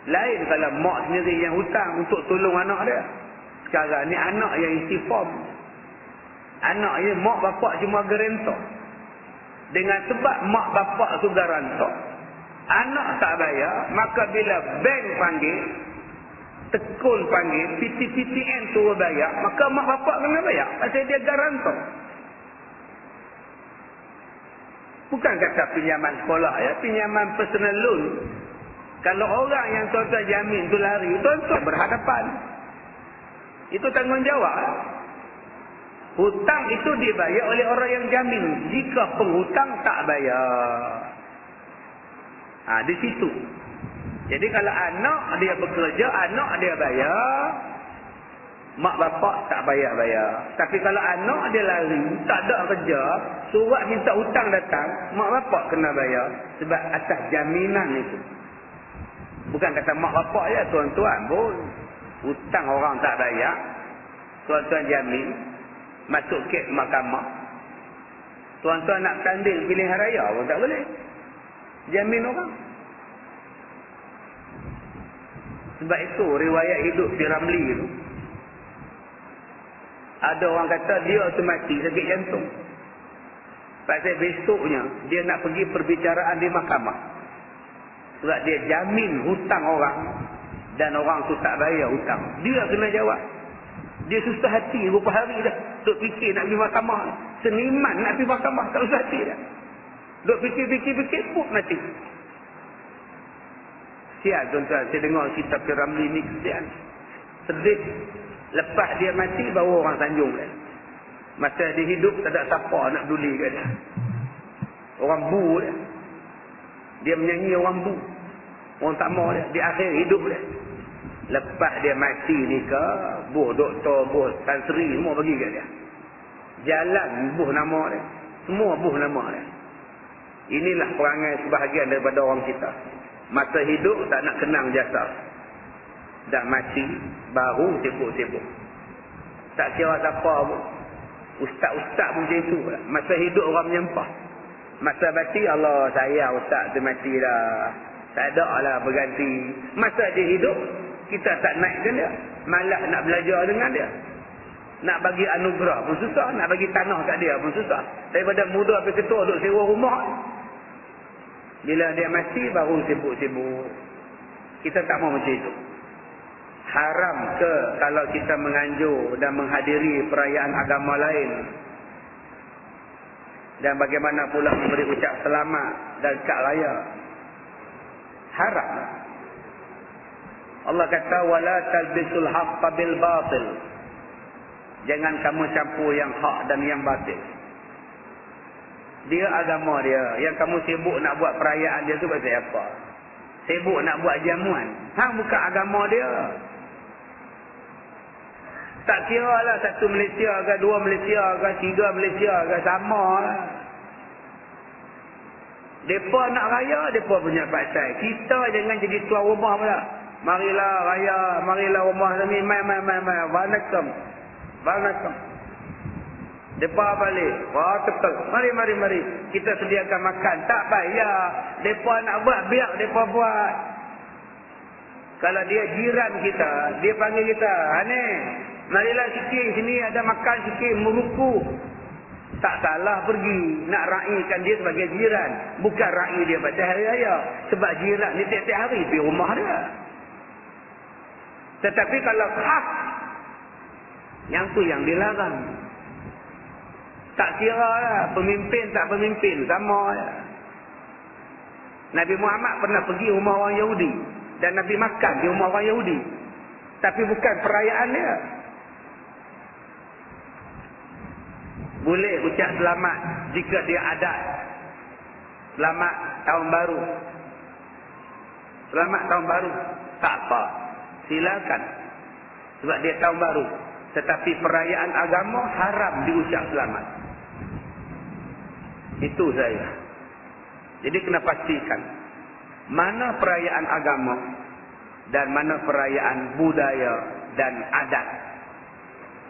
Lain kalau mak sendiri yang hutang untuk tolong anak dia. Sekarang ni anak yang isi form. Anak yang mak bapak cuma garantor. Dengan sebab mak bapak tu garantor, anak tak bayar, maka bila bank panggil, tekun panggil, PTPTN tu bayar, maka mak bapak kena bayar. Pasal dia garantor. Bukan kata pinjaman sekolah ya, pinjaman personal loan. Kalau orang yang tuan-tuan jamin tu lari, tuan-tuan berhadapan. Itu tanggungjawab. Hutang itu dibayar oleh orang yang jamin. Jika penghutang tak bayar. Di situ. Jadi kalau anak dia bekerja, anak dia bayar, mak bapak tak bayar-bayar. Tapi kalau anak dia lari, tak ada kerja, surat minta hutang datang, mak bapak kena bayar. Sebab atas jaminan itu. Bukan kata mak bapak ya, tuan-tuan pun. Hutang orang tak bayar, tuan-tuan jamin, masuk kes mahkamah. Tuan-tuan nak tanding pilihan raya pun tak boleh. Jamin orang. Sebab itu riwayat hidup di Ramli itu. Ada orang kata dia tu mati sakit jantung. Pasal besoknya dia nak pergi perbicaraan di mahkamah. Sebab dia jamin hutang orang dan orang tu tak bayar hutang. Dia kena jawab. Dia susah hati berapa hari dah. Duk fikir nak pergi mahkamah. Seniman nak pergi mahkamah tak susah hati dah. Duk fikir pun mati. Kesian tuan-tuan. Saya dengar cerita Piramli ni kesian. Sedih. Lepas dia mati baru orang sanjung kan. Masa dia hidup tak ada siapa nak peduli kan. Orang bu dia. Dia menyanyi orang bu. Orang tak mau dia. Di akhir hidup dia. Lepas dia mati ni ke, buh doktor, buh Tan Sri semua bagi kat dia. Jalan buh nama dia. Semua buh nama dia. Inilah perangai sebahagian daripada orang kita. Masa hidup tak nak kenang jasa. Dah mati, baru sibuk-sibuk. Tak kira siapa pun. Ustaz-ustaz pun macam itu. Masa hidup orang menyampah. Masa mati, Allah sayang ustaz tu mati dah. Tak ada lah berganti. Masa dia hidup, kita tak naikkan dia. Malah nak belajar dengan dia. Nak bagi anugerah pun susah. Nak bagi tanah kat dia pun susah. Daripada muda sampai ketua duduk sewa rumah. Bila dia mati baru sibuk-sibuk. Kita tak mau macam itu. Haram ke kalau kita menganjur dan menghadiri perayaan agama lain. Dan bagaimana pula memberi ucap selamat dan kad raya. Haram. Allah kata wala talbisul haqqa bil batil. Jangan kamu campur yang hak dan yang batil. Dia agama dia. Yang kamu sibuk nak buat perayaan dia tu pasal apa? Sibuk nak buat jamuan. Hang bukan agama dia. Tak kira lah satu Malaysia ke, dua Malaysia ke, tiga Malaysia ke, sama lah. Mereka nak raya, mereka punya pasal. Kita jangan jadi tuan rumah pula. Marilah raya, marilah rumah kami, mai. Waalaikum. Mereka balik. Wah, tepat. Mari. Kita sediakan makan. Tak payah. Mereka nak buat, biar mereka buat. Kalau dia jiran kita, dia panggil kita, Hanif, marilah sikit, sini ada makan sikit, meruku. Tak salah pergi. Nak raikan dia sebagai jiran. Bukan rai dia pada hari raya. Sebab jiran ni tiap-tiap hari pergi rumah dia. Tetapi kalau khas, yang tu yang dilarang. Tak kira lah. Pemimpin tak pemimpin. Sama lah. Nabi Muhammad pernah pergi rumah orang Yahudi. Dan Nabi makan di rumah orang Yahudi. Tapi bukan perayaan dia. Boleh ucap selamat jika dia adat. Selamat tahun baru. Selamat tahun baru. Tak apa. Silakan. Sebab dia tahun baru. Tetapi perayaan agama haram diucap selamat. Itu saya. Jadi kena pastikan. Mana perayaan agama dan mana perayaan budaya dan adat.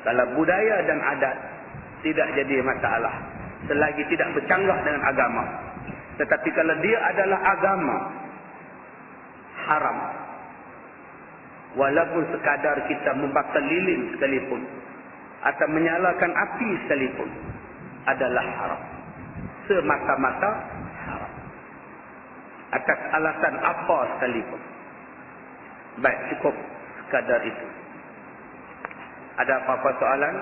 Kalau budaya dan adat, tidak jadi masalah selagi tidak bercanggah dengan agama. Tetapi kalau dia adalah agama, haram. Walaupun sekadar kita membakar lilin sekalipun atau menyalakan api sekalipun, adalah haram. Semata-mata haram. Atas alasan apa sekalipun. Baik, cukup sekadar itu. Ada apa-apa soalan?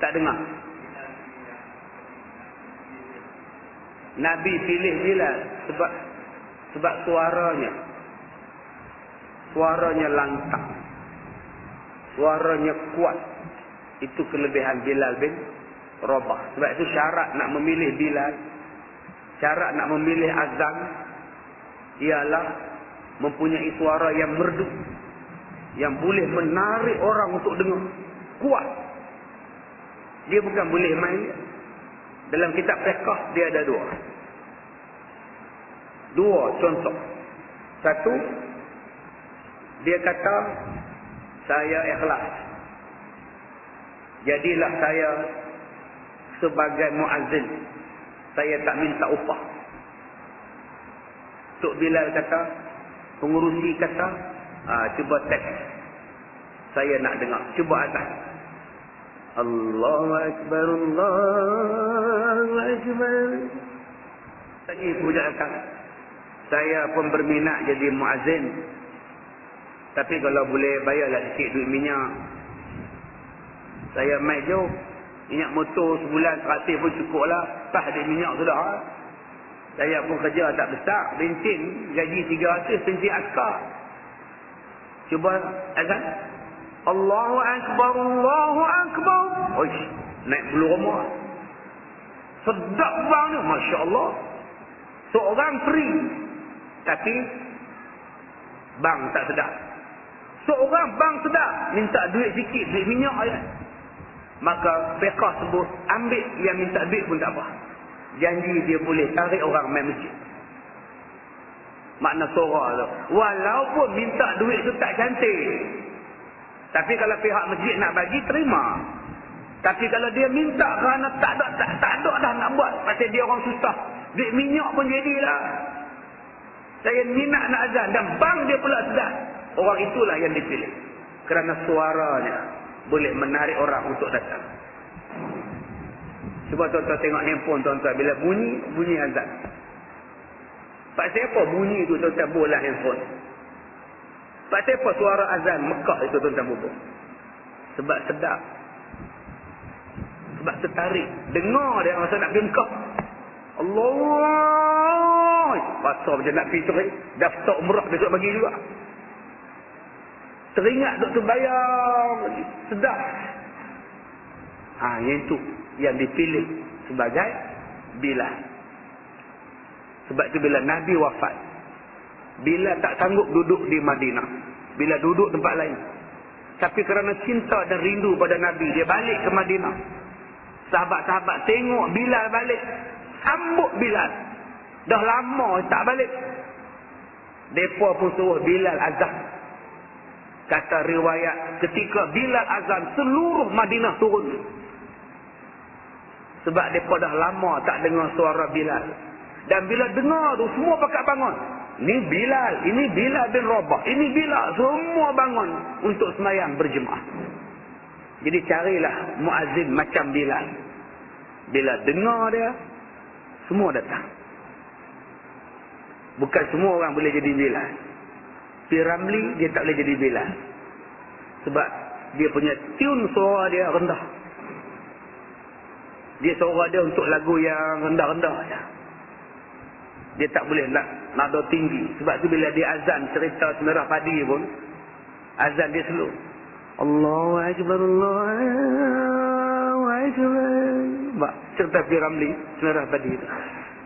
Tak dengar. Nabi pilih Bilal sebab suaranya lantang, suaranya kuat. Itu kelebihan Bilal bin Rabah. Sebab itu syarat nak memilih Bilal, syarat nak memilih azan ialah mempunyai suara yang merdu, yang boleh menarik orang untuk dengar, kuat. Dia bukan boleh main. Dalam kitab fiqh dia ada dua contoh. Satu, dia kata saya ikhlas, jadilah saya sebagai muazzin, saya tak minta upah. Tok Bilal kata, pengurusi kata, cuba teks, saya nak dengar, cuba azan. Allahu Akbar, Allahu Akbar. Tadi budak datang, saya pun berminat jadi muazzin, tapi kalau boleh bayarlah sikit duit minyak. Saya mai jauh, minyak motor sebulan 100 pun cukup lah, pas duit minyak sudah. Saya pun kerja tak besar, bensin gaji 300, bensin askar. Cuba azan. Allahu Akbar, Allahu Akbar. Oish, naik bulu rumah. Sedap bang ni, Masya Allah. Seorang free, tapi bang tak sedap. Seorang bang sedap, minta duit sikit, duit minyak je. Maka fiqh sebut, ambil yang minta duit pun tak apa. Janji dia boleh tarik orang main masjid. Makna suara tu. Walaupun minta duit tu tak cantik, tapi kalau pihak masjid nak bagi, terima. Tapi kalau dia minta kerana tak ada dah nak buat, pasal dia orang susah, duit minyak pun jadilah. Saya minat nak azan dan bang dia pula sedap. Orang itulah yang dipilih. Kerana suaranya boleh menarik orang untuk datang. Cuba tuan-tuan tengok handphone tuan-tuan, bila bunyi azan. Pasal apa bunyi tu tuan-tuan bola handphone? Pasal apa suara azan Mekah itu tuan-tuan bubuk? Sebab sedap. Sebab tertarik. Dengar dia masa nak pergi Mekah. Allah. Pasal macam nak pergi terik. Daftar umrah besok bagi juga. Teringat Dr. Bayang. Sedap. Yang itu yang dipilih sebagai Bilal. Sebab itu bila Nabi wafat, Bilal tak sanggup duduk di Madinah. Bila duduk tempat lain. Tapi kerana cinta dan rindu pada Nabi, dia balik ke Madinah. Sahabat-sahabat tengok Bilal balik, sambut Bilal. Dah lama tak balik. Mereka pun suruh Bilal azan. Kata riwayat, ketika Bilal azan, seluruh Madinah turun. Sebab mereka dah lama tak dengar suara Bilal. Dan bila dengar tu, semua pakat bangun. Ini Bilal, ini Bilal bin Rabah, ini Bilal. Semua bangun untuk semayang berjemaah. Jadi carilah muazzin macam Bilal. Bila dengar dia, semua datang. Bukan semua orang boleh jadi Bilal. P. Ramli, dia tak boleh jadi Bilal. Sebab dia punya tune suara dia rendah. Dia suara dia untuk lagu yang rendah-rendah saja. Dia tak boleh nada tinggi. Sebab tu bila dia azan cerita semerah padi pun, azan dia slow. Allahu Akbar, Allahu Akbar. Cerita P. Ramli semerah padi itu.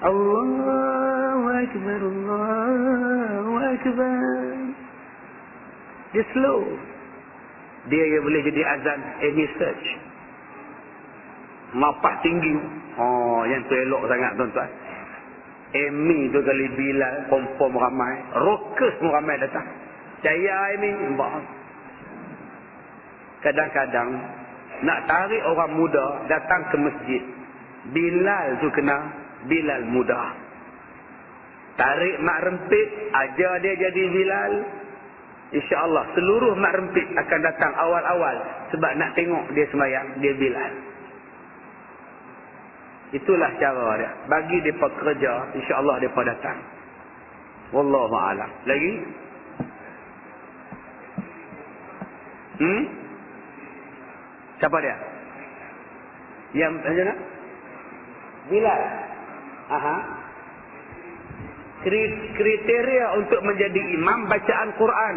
Allahu Akbar, Allahu Akbar. Dia slow. Dia yang boleh jadi azan any search. Mapak tinggi. Oh, yang tu elok sangat tuan-tuan. Emi tu kali Bilal, confirm ramai. Rockers pun ramai datang. Saya Emi, nampak. Kadang-kadang, nak tarik orang muda datang ke masjid. Bilal tu kena Bilal muda. Tarik mak rempit, ajar dia jadi Bilal. InsyaAllah seluruh mak rempit akan datang awal-awal. Sebab nak tengok dia sembahyang, dia Bilal. Itulah cara dia. Bagi mereka kerja, insya-Allah mereka datang. Wallahu a'lam. Lagi? Siapa dia? Yang macam mana? Bilal. Aha. Kriteria untuk menjadi imam bacaan Quran.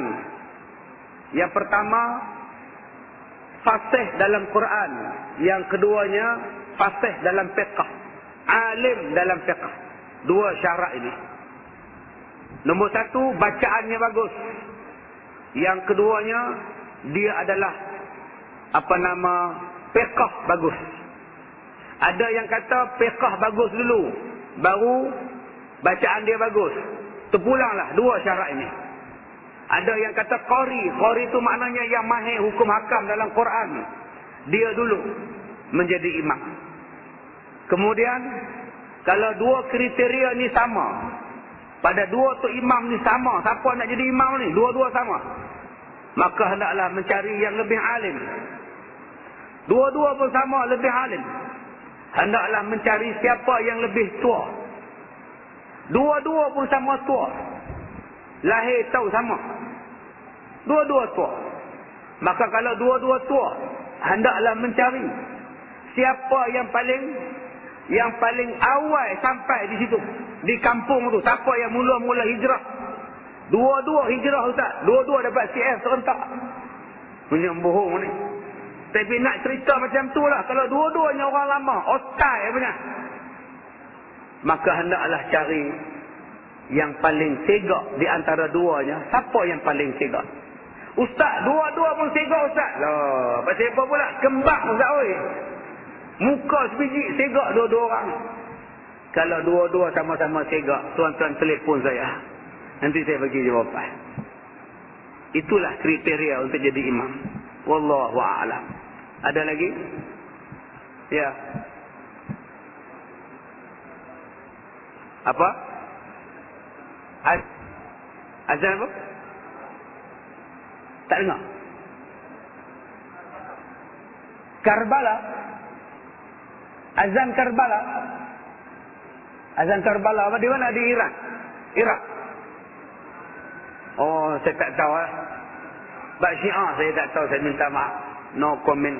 Yang pertama, fasih dalam Quran. Yang keduanya, fasih dalam fiqh. Alim dalam fiqh. Dua syarat ini. Nombor satu, bacaannya bagus. Yang keduanya, dia adalah fiqh bagus. Ada yang kata fiqh bagus dulu, baru bacaan dia bagus. Terpulanglah dua syarat ini. Ada yang kata qari. Qari itu maknanya yang mahir hukum hakam dalam Quran. Dia dulu menjadi imam. Kemudian, kalau dua kriteria ni sama, pada dua tu imam ni sama, siapa nak jadi imam ni? Dua-dua sama. Maka hendaklah mencari yang lebih alim. Dua-dua pun sama, lebih alim. Hendaklah mencari siapa yang lebih tua. Dua-dua pun sama tua. Lahir tahu sama. Dua-dua tua. Maka kalau dua-dua tua, hendaklah mencari siapa yang paling awal sampai di situ, di kampung tu. Siapa yang mula-mula hijrah. Dua-dua hijrah Ustaz. Dua-dua dapat CF serentak. Punya bohong ni. Tapi nak cerita macam tu lah. Kalau dua-duanya orang lama, otai punya. Maka hendaklah cari yang paling tegak di antara duanya. Siapa yang paling tegak? Ustaz, dua-dua pun tegak Ustaz. Lah, pasal apa pula? Kembang Ustaz oi. Muka sebiji tegak dua-dua orang. Kalau dua-dua sama-sama tegak, tuan-tuan telefon saya. Nanti saya bagi jawapan. Itulah kriteria untuk jadi imam. Wallahu a'lam. Ada lagi? Ya. Apa? Azan apa? Tak dengar. Karbala. Azan Karbala. Azan Karbala apa di mana? Di Irak. Irak. Oh, saya tak tahu lah. Bab Syiah saya tak tahu, saya minta maaf. No comment.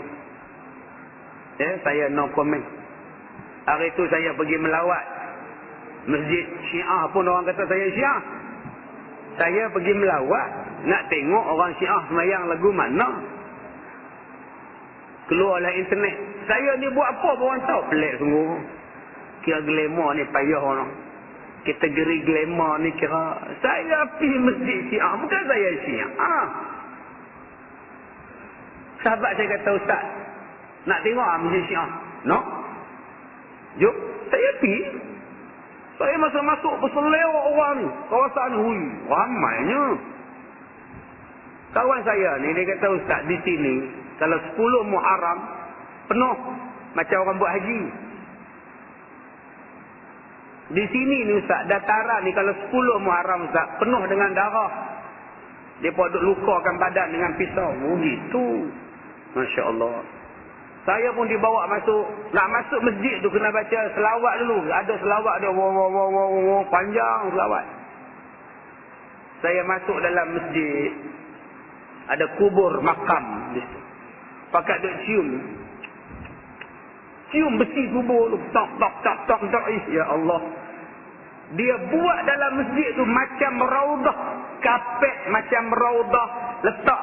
Saya no comment. Hari itu saya pergi melawat masjid Syiah pun orang kata saya Syiah. Saya pergi melawat nak tengok orang Syiah semayang lagu mana. Keluarlah internet. Saya ni buat apa pun orang tahu. Pelik sungguh. Kira glamour ni payah orang. Kategori glamour ni kira saya pergi masjid Syiah. Bukan saya Syiah. Sahabat saya kata, Ustaz, nak tengok masjid Syiah? No? Jom, saya pergi. Saya masuk berselewak orang ni. Kawasan ni, hui, ramainya. Kawan saya ni, dia kata, Ustaz, di sini, kalau 10 Muharram, penuh. Macam orang buat haji. Di sini ni Ustaz, dataran ni kalau 10 Muharram Ustaz, penuh dengan darah. Dia pun duk lukakan badan dengan pisau. Oh gitu. Masya Allah. Saya pun dibawa masuk. Nak masuk masjid tu kena baca selawat dulu. Ada selawat dia. Wow, panjang selawat. Saya masuk dalam masjid. Ada kubur makam di situ. Pakat duk cium. Cium besi kubur tu. Tak. Ya Allah. Dia buat dalam masjid tu macam raudah. Kapet macam raudah. Letak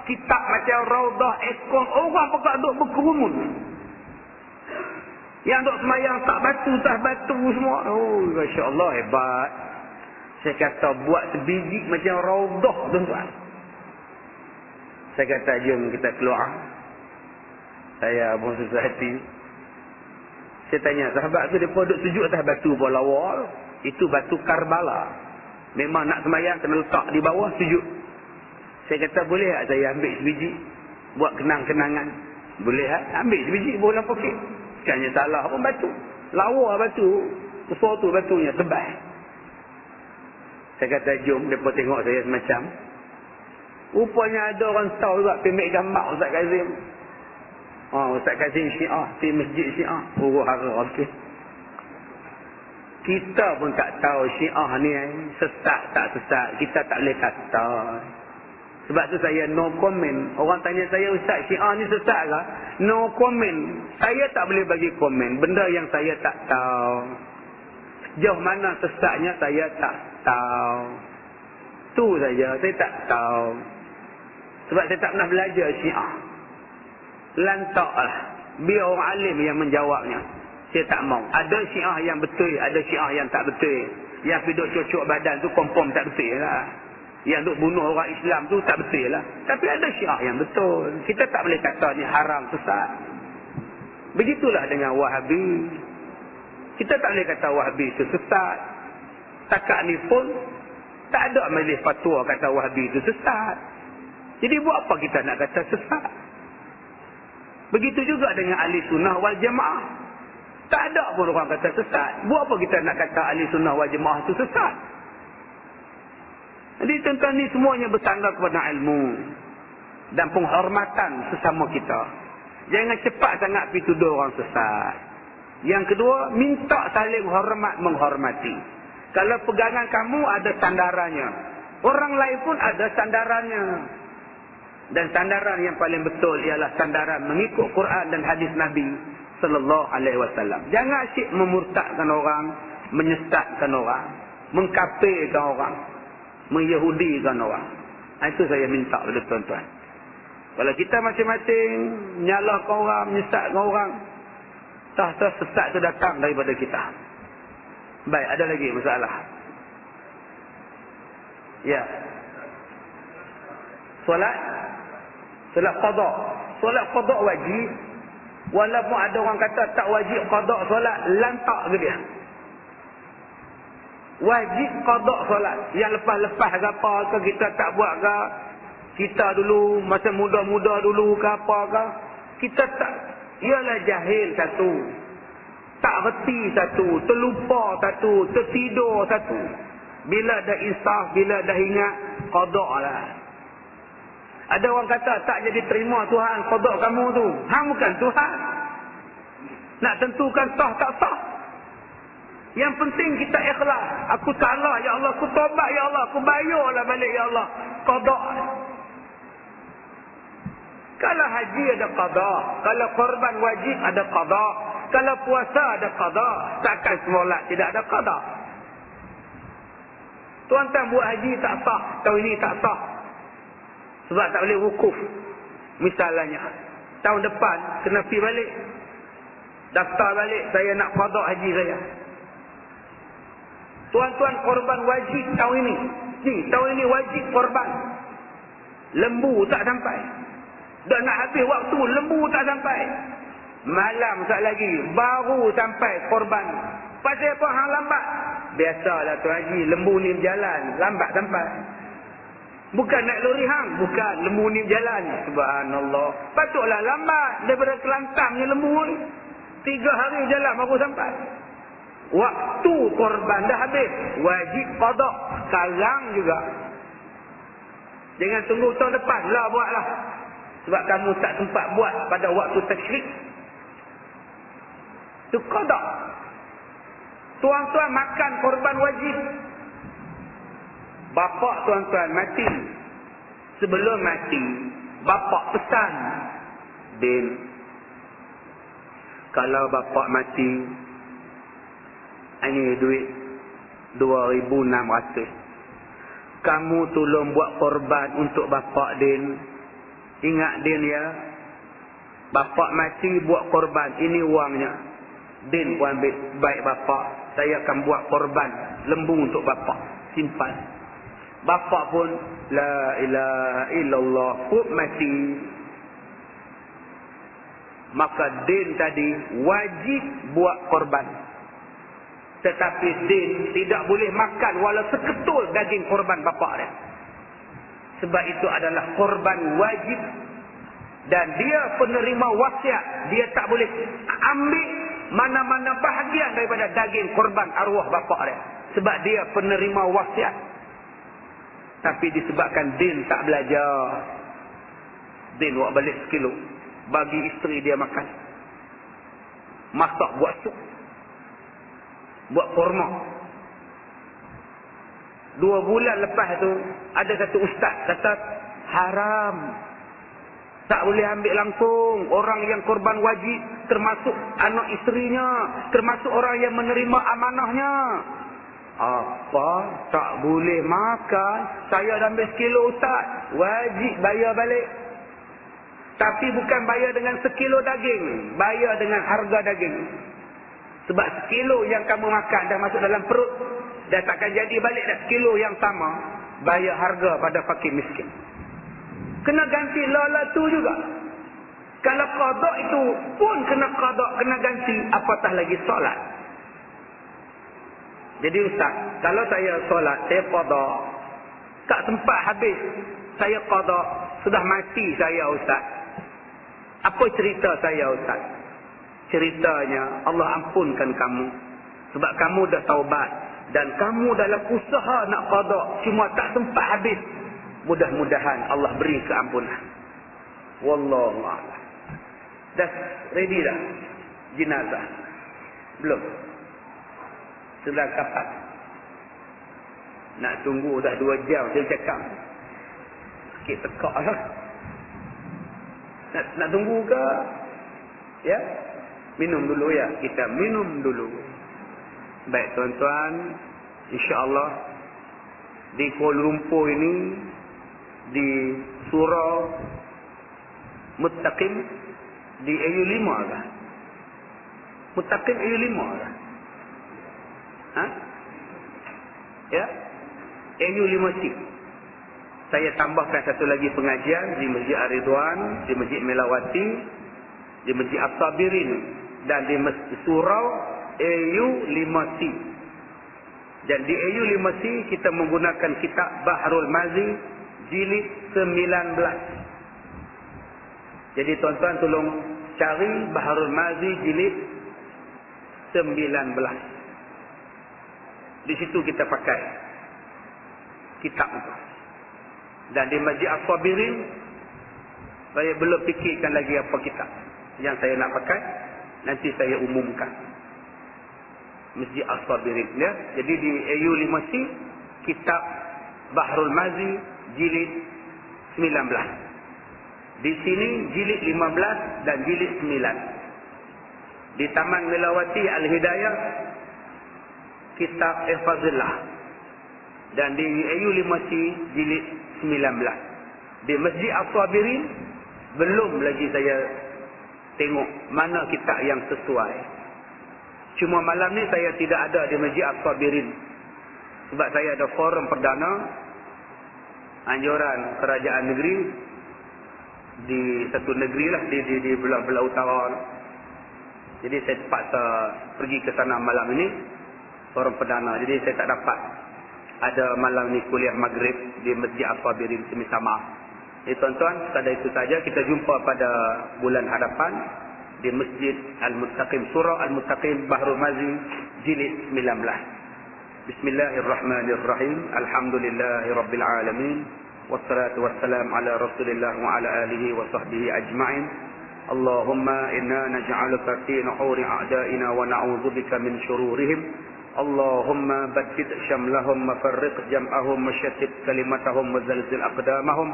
kitab macam raudah. Ekor orang pakat duk berkerumun. Yang duk semayang tak batu semua. Oh, Masya Allah, hebat. Saya kata buat sebiji macam raudah tuan-tuan. Saya kata jom kita keluar. Saya pun susah hati. Saya tanya sahabat tu, dia pun duk sujud atas batu pun lawa. Itu batu Karbala. Memang nak sembahyang kena letak di bawah sujud. Saya kata, boleh tak saya ambil sebiji? Buat kenang-kenangan. Boleh tak? Ambil sebiji, bawa dalam poket. Bukannya salah pun batu. Lawa batu. Besar tu batunya, tebal. Saya kata, jom. Mereka tengok saya semacam. Rupanya ada orang tahu juga pemik gambar Ustaz Kazim. Ustaz Kazim Syiah. Di masjid Syiah. Hara. Okey. Kita pun tak tahu Syiah ni sesat tak sesat. Kita tak boleh kata. Sebab tu saya no comment. Orang tanya saya, Ustaz Syiah ni sesat ke? No comment. Saya tak boleh bagi komen. Benda yang saya tak tahu. Jauh mana sesatnya saya tak tahu. Tu saja. Saya tak tahu. Sebab saya tak pernah belajar Syiah. Lantaklah. Biar orang alim yang menjawabnya. Saya tak mau. Ada Syiah yang betul, ada Syiah yang tak betul. Yang duduk cocok badan tu confirm tak betul lah. Yang duduk bunuh orang Islam tu tak betul lah. Tapi ada Syiah yang betul. Kita tak boleh kata ni haram, sesat. Begitulah dengan Wahabi. Kita tak boleh kata Wahabi itu sesat. Takat ni pun tak ada majlis fatwa kata Wahabi itu sesat. Jadi buat apa kita nak kata sesat? Begitu juga dengan ahli sunnah wal jamaah. Tak ada pun orang kata sesat. Buat apa kita nak kata ahli sunnah wal jamaah itu sesat? Jadi tentang ni semuanya bersandar kepada ilmu dan penghormatan sesama kita. Jangan cepat sangat pergi tuduh orang sesat. Yang kedua, minta saling hormat menghormati. Kalau pegangan kamu ada sandarannya, orang lain pun ada sandarannya. Dan sandaran yang paling betul ialah sandaran mengikut Quran dan hadis Nabi sallallahu alaihi wasallam. Jangan asyik memurtadkan orang, menyesatkan orang, mengkafirkan orang, menyahudikan orang. Itu saya minta kepada tuan-tuan. Kalau kita masing-masing nyalahkan orang, menyesatkan orang, tak sesat itu datang daripada kita. Baik, ada lagi masalah? Ya. Solat qada. Solat qada wajib. Walaupun ada orang kata tak wajib qada solat, lantak ke dia? Wajib qada solat. Yang lepas-lepas ke apa ke kita tak buat ke? Kita dulu masa muda-muda dulu ke apa ke? Kita tak, ialah jahil satu. Tak reti satu, terlupa satu, tertidur satu. Bila dah insaf, bila dah ingat, qada lah. Ada orang kata tak jadi terima Tuhan qada kamu tu. Hang bukan Tuhan. Nak tentukan sah tak sah. Yang penting kita ikhlas. Aku salah ya Allah, aku taubat ya Allah, aku bayarlah balik ya Allah. Qada. Kalau haji ada qada, kalau korban wajib ada qada, kalau puasa ada qada, takkan solat tidak ada qada. Tuan-tuan buat haji tak sah, tahun ini tak sah. Sebab tak boleh wukuf. Misalnya, tahun depan kena pergi balik. Daftar balik, saya nak qada haji saya. Tuan-tuan korban wajib tahun ini. Tahun ini wajib korban. Lembu tak sampai. Dah nak habis waktu, lembu tak sampai. Malam sekali lagi, baru sampai korban. Pasal apa hang lambat? Biasalah Tuan Haji, lembu ni berjalan, lambat sampai. Bukan naik lori hang, bukan, lembu ni berjalan. Subhanallah. Patutlah lambat daripada Kelantannya lembu ni. 3 hari jalan baru sampai. Waktu korban dah habis, wajib qada sekarang juga. Jangan tunggu tahun depan lah buatlah. Sebab kamu tak sempat buat pada waktu tasyrik. Itu qada. Tuan-tuan makan korban wajib. Bapak tuan-tuan mati. Sebelum mati, bapak pesan, Din, kalau bapak mati, ini duit 2,600. Kamu tolong buat korban untuk bapak Din. Ingat Din ya, bapak mati buat korban, ini wangnya. Din pun ambil, baik bapak, saya akan buat korban lembu untuk bapak, simpan. Bapak pun la ilaha illallah pun mati. Maka Din tadi wajib buat korban. Tetapi din tidak boleh makan walau seketul daging korban bapa dia. Sebab itu adalah korban wajib. Dan dia penerima wasiat. Dia tak boleh ambil mana-mana bahagian daripada daging korban arwah bapa dia. Sebab dia penerima wasiat. Tapi disebabkan din tak belajar. Din buat balik sekilo. Bagi isteri dia makan. Masak buat sup. Buat kurma. 2 bulan lepas tu ada satu ustaz kata haram. Tak boleh ambil langsung. Orang yang korban wajib termasuk anak isterinya, termasuk orang yang menerima amanahnya. Apa? Tak boleh makan. Saya dah ambil sekilo ustaz. Wajib bayar balik. Tapi bukan bayar dengan sekilo daging. Bayar dengan harga daging. Sebab sekilo yang kamu makan dah masuk dalam perut. Dah takkan jadi balik dah sekilo yang sama. Bayar harga pada fakir miskin. Kena ganti lala tu juga. Kalau qada itu pun kena qada, kena ganti. Apatah lagi solat. Jadi ustaz, kalau saya solat, saya qada. Tak sempat habis. Saya qada. Sudah mati saya ustaz. Apa cerita saya ustaz? Ceritanya Allah ampunkan kamu. Sebab kamu dah taubat. Dan kamu dalam usaha nak qada. Cuma tak sempat habis. Mudah-mudahan Allah beri keampunan. Wallahu a'lam. Dah ready dah jenazah? Belum? Sudah kapan? Nak tunggu dah 2 jam saya cakap. Sikit tekak lah. Nak tunggu ke? Ya? Minum dulu ya. Kita minum dulu. Baik tuan-tuan. InsyaAllah di Kuala Lumpur ini, di surau Muttaqim, di AU5 kah? Muttaqim AU5 kah? Ha? Ya? AU5C. Saya tambahkan satu lagi pengajian di Masjid Ar-Ridwan, di Masjid Melawati, di Masjid As-Sabirin dan di surau AU5C. Dan di AU5C kita menggunakan kitab Bahrul Mazi jilid 19. Jadi tuan-tuan tolong cari Bahrul Mazi jilid 19. Di situ kita pakai kitab itu. Dan di Masjid As-Sabirin saya belum fikirkan lagi apa kitab yang saya nak pakai. Nanti saya umumkan. Masjid As-Sabirin ya. Jadi di AU5C kitab Bahrul Mazi jilid 19. Di sini jilid 15 dan jilid 9. Di Taman Melawati Al-Hidayah kitab Ihfazillah. Dan di AU5C jilid 19. Di Masjid As-Sabirin belum lagi saya tengok mana kitab yang sesuai. Cuma malam ni saya tidak ada di Masjid As-Sabirin. Sebab saya ada forum perdana anjuran kerajaan negeri di satu negeri lah di belah-belah utara. Jadi saya terpaksa pergi ke sana malam ini forum perdana. Jadi saya tak dapat ada malam ni kuliah maghrib di Masjid As-Sabirin, semisal maaf. Jadi tuan-tuan, sekadar itu saja. Kita jumpa pada bulan hadapan di Masjid Al-Muttaqim, surah Al-Muttaqim Bahrul Mazi jilid 19. Bismillahirrahmanirrahim. Alhamdulillahirabbil alamin. Wassalatu wassalam ala Rasulillah wa ala alihi wa sahbihi ajma'in. Allahumma inna naj'aluka fi nuhuri a'daina wa na'udzubika min syururihim. Allahumma baddid syamlahum wa farriq jam'ahum wa shattit kalimatahum wa zalzil aqdamahum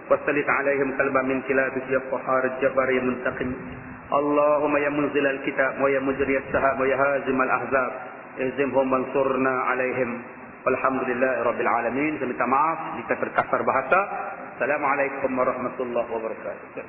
wa sallit alaihim qalban min kilabis ya qahhar jabbar ya muntaqim. Allahumma ya munzilal kitab wa ya mujriyas sahab wa ya hazimal ahzab izimhum mansurna alaihim. Walhamdulillahi rabbil alamin. Saya minta maaf jika terkasar bahasa. Assalamualaikum warahmatullahi wabarakatuh.